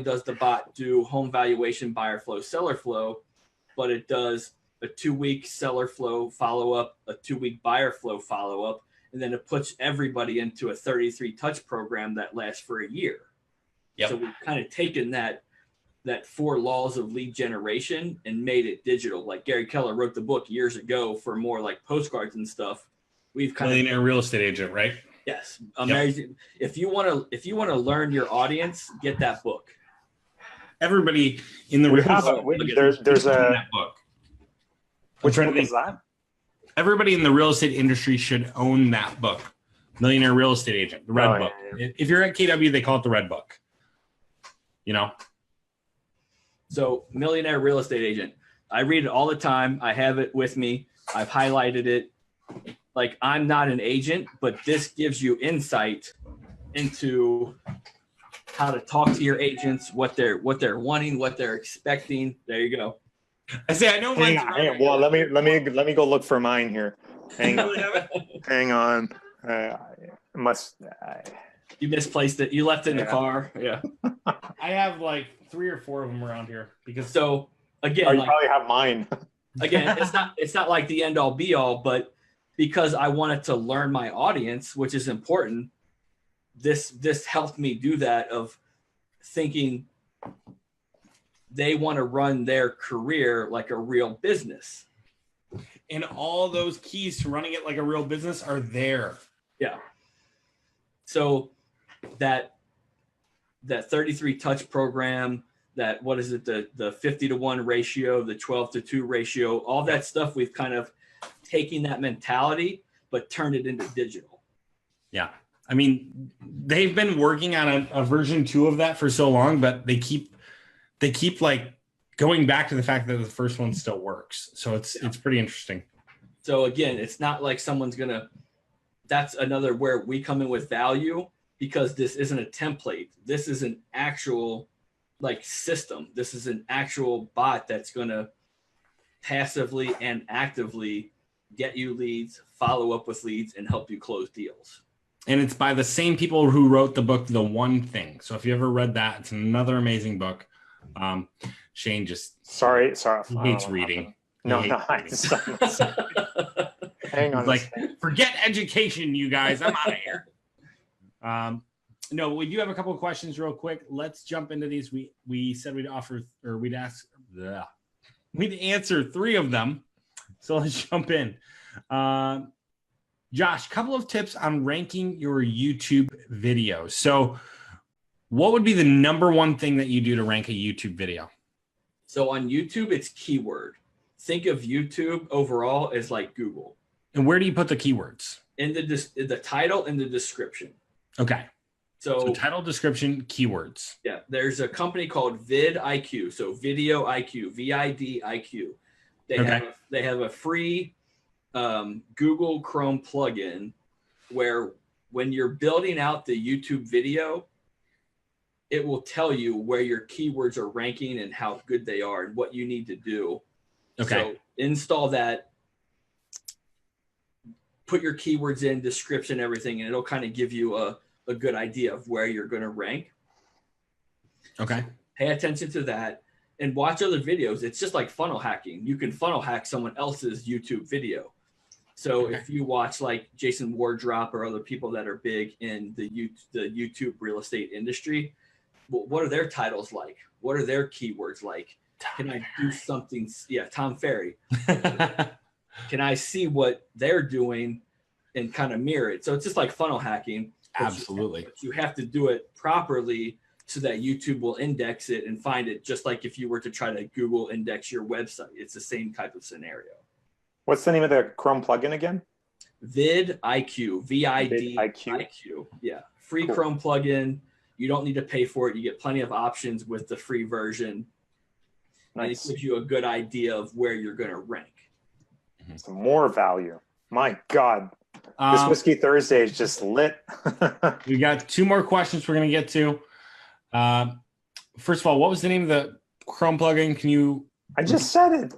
does the bot do home valuation, buyer flow, seller flow, but it does a 2-week seller flow follow-up, a 2-week buyer flow follow-up, and then it puts everybody into a 33 touch program that lasts for a year. Yep. So we've kind of taken that 4 laws of lead generation and made it digital. Like Gary Keller wrote the book years ago for more like postcards and stuff. We've kind Millionaire Real Estate Agent, right? Yes. Amazing. Yep. If you want to learn your audience, get that book. Everybody in the there's that book. Which one is that? Everybody in the real estate industry should own that book, Millionaire Real Estate Agent, the Red Book. Yeah. If you're at KW, they call it the Red Book. You know? So, Millionaire Real Estate Agent. I read it all the time. I have it with me. I've highlighted it. Like, I'm not an agent, but this gives you insight into how to talk to your agents, what they're wanting, what they're expecting. There you go. I say I know. Hang on. Well, let me go look for mine here. Hang on. You misplaced it. You left it in the car. Yeah. I have like 3 or 4 of them around here because. So again, you probably have mine. Again, it's not like the end all be all, but because I wanted to learn my audience, which is important. This helped me do that of thinking they want to run their career like a real business. And all those keys to running it like a real business are there. Yeah. So that 33 touch program, that what is it, the 50-to-1 ratio, the 12-to-2 ratio, all that stuff, we've kind of taken that mentality, but turned it into digital. Yeah. I mean, they've been working on a version 2 of that for so long, but they keep like going back to the fact that the first one still works. So it's pretty interesting. So again, it's not like that's another where we come in with value, because this isn't a template. This is an actual like system. This is an actual bot that's going to passively and actively get you leads, follow up with leads, and help you close deals. And it's by the same people who wrote the book, The One Thing. So if you ever read that, it's another amazing book. Shane just sorry he hates reading. No, nice. Hang on. Like, forget education, you guys. I'm out of here. No, we do have a couple of questions real quick. Let's jump into these. We said we'd answer 3 of them. So let's jump in. Josh, couple of tips on ranking your YouTube videos. So what would be the number one thing that you do to rank a YouTube video? So on YouTube, it's keyword. Think of YouTube overall as like Google. And where do you put the keywords? In the title and the description. Okay. So title, description, keywords. Yeah. There's a company called vidIQ. So Video IQ, VIDIQ. They have a free Google Chrome plugin where when you're building out the YouTube video, it will tell you where your keywords are ranking and how good they are and what you need to do. Okay. So install that, put your keywords in, description, everything, and it'll kind of give you a good idea of where you're going to rank. Okay. So pay attention to that and watch other videos. It's just like funnel hacking. You can funnel hack someone else's YouTube video. So if you watch like Jason Wardrop or other people that are big in the YouTube real estate industry, what are their titles like? What are their keywords like? Can I do something? Yeah, Tom Ferry. Can I see what they're doing and kind of mirror it? So it's just like funnel hacking. Absolutely. But you have to do it properly so that YouTube will index it and find it, just like if you were to try to Google index your website. It's the same type of scenario. What's the name of the Chrome plugin again? vidIQ, VIDIQ. Yeah, free Chrome plugin. You don't need to pay for it. You get plenty of options with the free version. Nice. And it gives you a good idea of where you're going to rank. Some more value. My God. This Whiskey Thursday is just lit. We got 2 more questions we're going to get to. First of all, what was the name of the Chrome plugin? Can you? I just said it.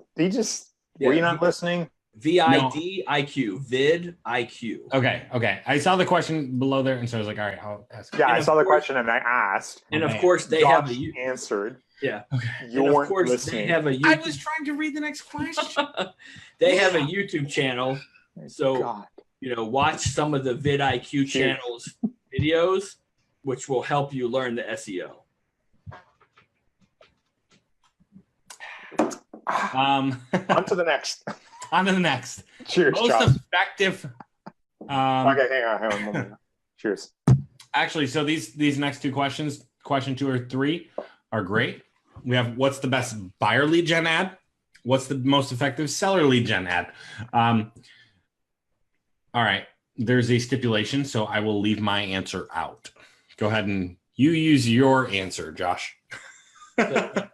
Were you not listening? VidIQ. VidIQ. Okay. I saw the question below there, and so I was like, all right, I'll ask. Yeah, I saw the question and I asked. And of course, they Josh have a answered. Yeah. Okay. You and of weren't course, listening. they have a I was trying to read the next question. They have a YouTube channel. So, God. watch some of the VidIQ channel's videos, which will help you learn the SEO. On to the next. On to the next. Cheers, Most Josh. effective. Okay, hang on one moment. Cheers. Actually, so these next 2 questions, question 2 or 3, are great. We have what's the best buyer lead gen ad? What's the most effective seller lead gen ad? All right. There's a stipulation, so I will leave my answer out. Go ahead and you use your answer, Josh. What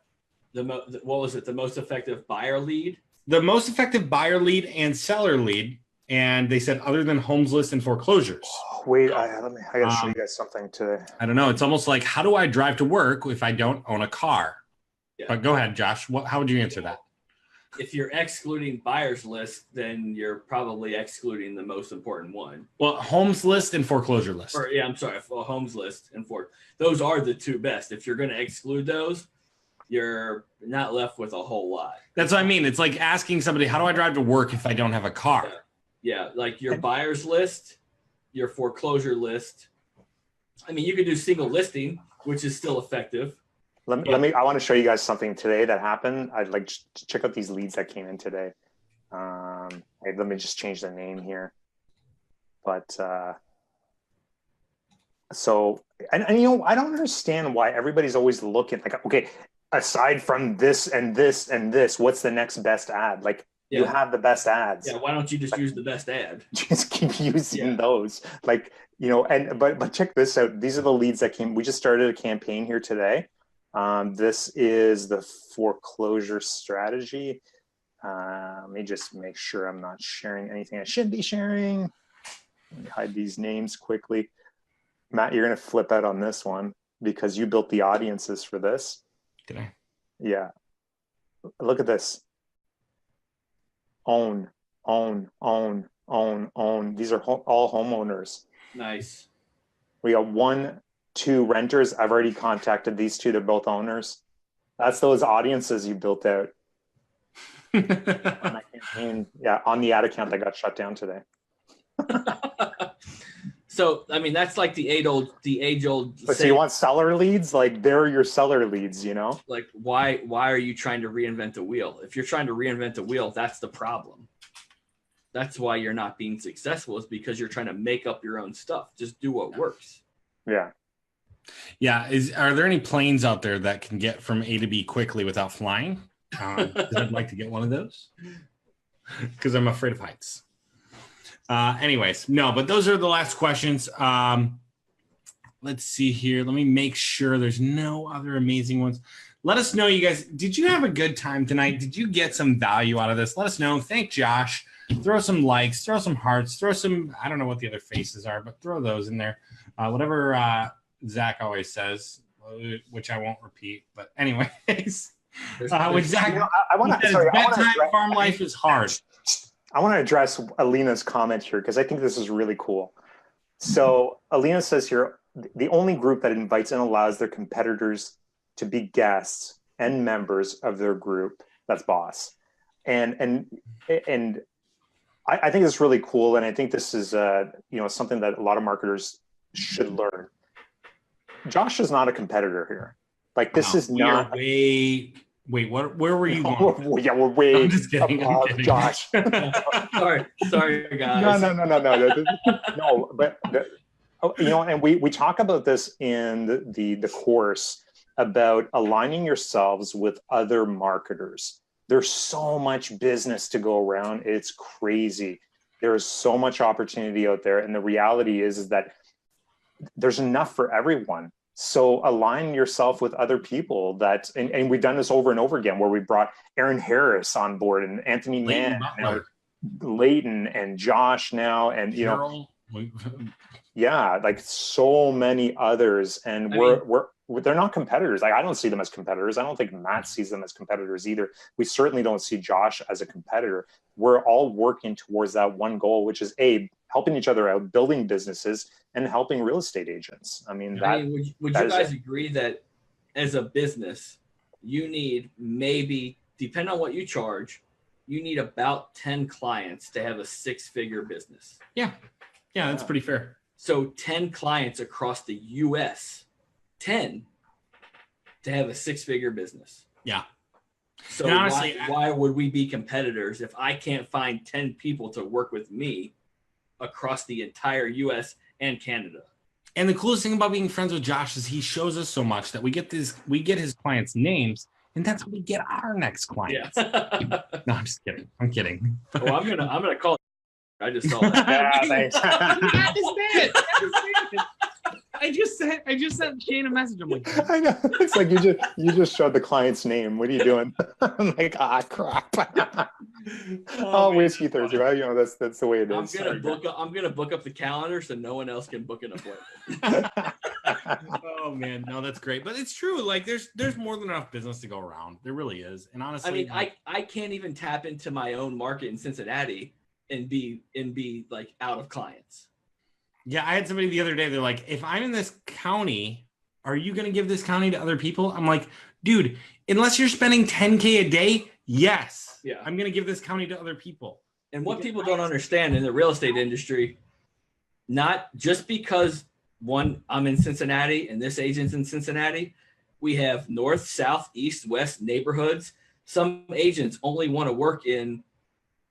was it? The most effective buyer lead? The most effective buyer lead and seller lead. And they said other than homes list and foreclosures. Oh, wait, I got to show you guys something today. I don't know. It's almost like, how do I drive to work if I don't own a car? Yeah. But go ahead, Josh. How would you answer that? If you're excluding buyer's list, then you're probably excluding the most important one. Well, homes list and foreclosure list. Homes list and those are the 2 best. If you're going to exclude those, you're not left with a whole lot. That's what I mean. It's like asking somebody, how do I drive to work if I don't have a car? Yeah, like your buyer's list, your foreclosure list. I mean, you could do single listing, which is still effective. I want to show you guys something today that happened. I'd like to check out these leads that came in today. Let me just change the name here. But so, and I don't understand why everybody's always looking like, okay, aside from this and this and this, what's the next best ad? Like, you have the best ads. Yeah, why don't you just use the best ad? Just keep using those. Like, but check this out. These are the leads that came. We just started a campaign here today. This is the foreclosure strategy. Let me just make sure I'm not sharing anything I should be sharing. Let me hide these names quickly. Matt, you're going to flip out on this one because you built the audiences for this. Did I? Yeah. Look at this. Own. These are all homeowners. Nice. We got 1, 2 renters. I've already contacted these 2. They're both owners. That's those audiences you built out. On that campaign. Yeah, on the ad account that got shut down today. So, I mean, that's like the age-old. But so you want seller leads? Like, they're your seller leads, Like, why are you trying to reinvent the wheel? If you're trying to reinvent the wheel, that's the problem. That's why you're not being successful, is because you're trying to make up your own stuff. Just do what works. Yeah. Yeah. Are there any planes out there that can get from A to B quickly without flying? I'd like to get one of those because I'm afraid of heights. Anyways, no, but those are the last questions. Let's see here. Let me make sure there's no other amazing ones. Let us know, you guys, did you have a good time tonight? Did you get some value out of this? Let us know. Thank Josh. Throw some likes, throw some hearts, throw some, I don't know what the other faces are, but throw those in there. Whatever Zach always says, which I won't repeat. But anyways, with Zach, farm life is hard. I want to address Alina's comment here because I think this is really cool. So Alina says here, the only group that invites and allows their competitors to be guests and members of their group, that's Boss. And I think it's really cool. And I think this is something that a lot of marketers should learn. Josh is not a competitor here. Like, this is not. Wait, what? Where were you going? Yeah, we're way. I'm just kidding. Josh. sorry, guys. No. No, but and we talk about this in the course about aligning yourselves with other marketers. There's so much business to go around. It's crazy. There is so much opportunity out there, and the reality is that there's enough for everyone. So align yourself with other people that, and we've done this over and over again, where we brought Aaron Harris on board and Anthony Mann, now Leighton and Josh now, and Carol. Yeah, like so many others, and they're not competitors. Like I don't see them as competitors. I don't think Matt sees them as competitors either. We certainly don't see Josh as a competitor. We're all working towards that one goal, which is helping each other out, building businesses, and helping real estate agents. I mean, would you guys agree that as a business, you need maybe, depending on what you charge, you need about 10 clients to have a 6-figure business? Yeah, that's pretty fair. So 10 clients across the U.S., 10 to have a 6-figure business. Yeah. So honestly, why would we be competitors if I can't find 10 people to work with me across the entire U.S. and Canada? And the coolest thing about being friends with Josh is he shows us so much that we get his clients' names, and that's how we get our next clients. Yeah. No, I'm just kidding. I'm kidding. Well, I'm gonna call. I just saw that. Yeah, thanks. I just sent Shane a message. I'm like, I know. It's like you just showed the client's name. What are you doing? I'm like, crap. Whiskey Thursday, right? That's the way it is. I'm gonna book up the calendar so no one else can book an appointment. Oh man, no, that's great. But it's true. Like there's more than enough business to go around. There really is. And honestly, I mean, I can't even tap into my own market in Cincinnati and be like out of clients. Yeah, I had somebody the other day. They're like, if I'm in this county, are you going to give this county to other people? I'm like, dude, unless you're spending $10K a day, yes. Yeah. I'm going to give this county to other people. And what people don't understand in the real estate industry, not just because I'm in Cincinnati and this agent's in Cincinnati, we have north, south, east, west neighborhoods. Some agents only want to work in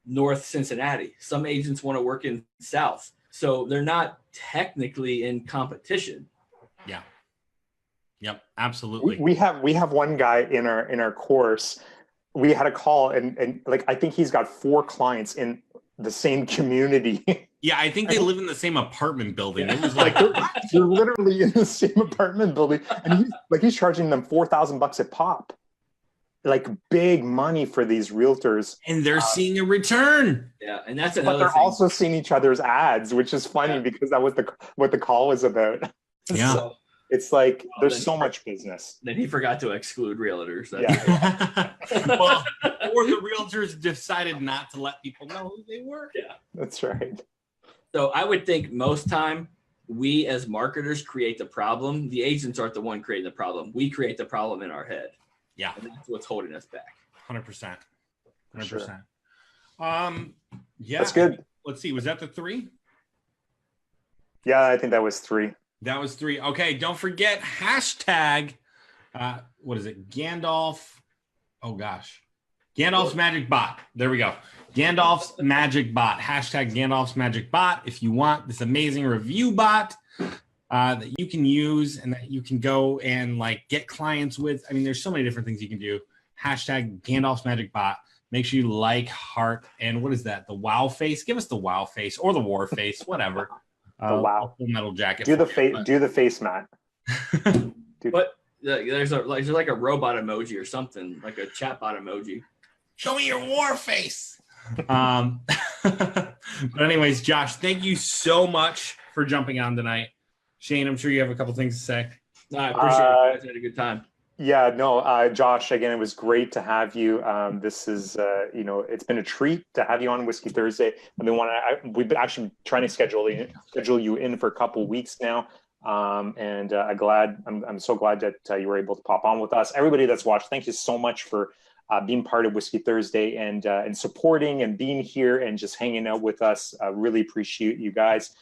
North Cincinnati. Some agents want to work in South. So they're not technically in competition. Yeah. Yep. Absolutely. We have one guy in our course. We had a call and like I think he's got 4 clients in the same community. Yeah, I think they live in the same apartment building. Yeah. It was like they're literally in the same apartment building, and he's charging them $4,000 a pop. Like big money for these realtors, and they're seeing a return. Yeah, and that's another. But they're thing. Also seeing each other's ads, which is funny because that was what the call was about. Yeah, so it's like there's so much business. Then he forgot to exclude realtors. Well, or the realtors decided not to let people know who they were. Yeah, that's right. So I would think most time we as marketers create the problem. The agents aren't the one creating the problem. We create the problem in our head. Yeah, and that's what's holding us back. 100%. 100%. Sure. Yeah, that's good. Let's see. Was that the 3? Yeah, I think that was 3. That was 3. Okay, don't forget hashtag. What is it? Gandalf. Oh gosh, Gandalf's Magic Bot. There we go. Gandalf's Magic Bot. Hashtag Gandalf's Magic Bot. If you want this amazing review bot that you can use and that you can go and like get clients with. I mean, there's so many different things you can do. Hashtag Gandalf's Magic Bot. Make sure you like, heart, and what is that? The wow face. Give us the wow face or the war face, whatever. The wow. Full metal jacket. Do the face. Do the face, Matt. But there's like a robot emoji or something, like a chatbot emoji. Show me your war face. But anyways, Josh, thank you so much for jumping on tonight. Shane, I'm sure you have a couple things to say. No, I appreciate it. You guys had a good time. Yeah, no, Josh, again, it was great to have you. This is, it's been a treat to have you on Whiskey Thursday. We've been actually trying to schedule you in for a couple of weeks now. And I'm so glad that you were able to pop on with us. Everybody that's watched, thank you so much for being part of Whiskey Thursday and supporting and being here and just hanging out with us. I really appreciate you guys.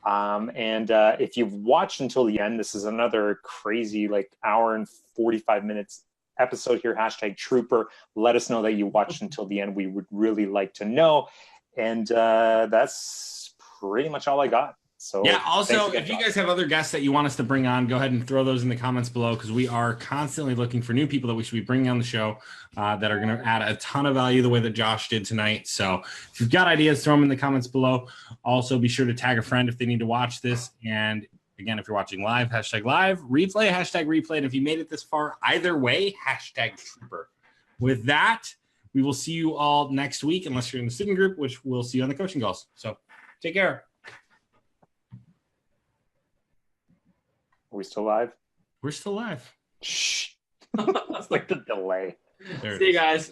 And if you've watched until the end, this is another crazy hour and 45 minutes episode here. Hashtag Trooper. Let us know that you watched until the end. We would really like to know. And that's pretty much all I got. So yeah, also, if you guys have other guests that you want us to bring on, go ahead and throw those in the comments below, because we are constantly looking for new people that we should be bringing on the show that are going to add a ton of value the way that Josh did tonight. So if you've got ideas, throw them in the comments below. Also, be sure to tag a friend if they need to watch this. And Again, if you're watching live, replay, replay. And if you made it this far, either way, #trooper. With that, we will see you all next week, unless you're in the student group, which we'll see you on the coaching calls. So take care. Are we still live? We're still live. Shh. That's like the delay. See you guys.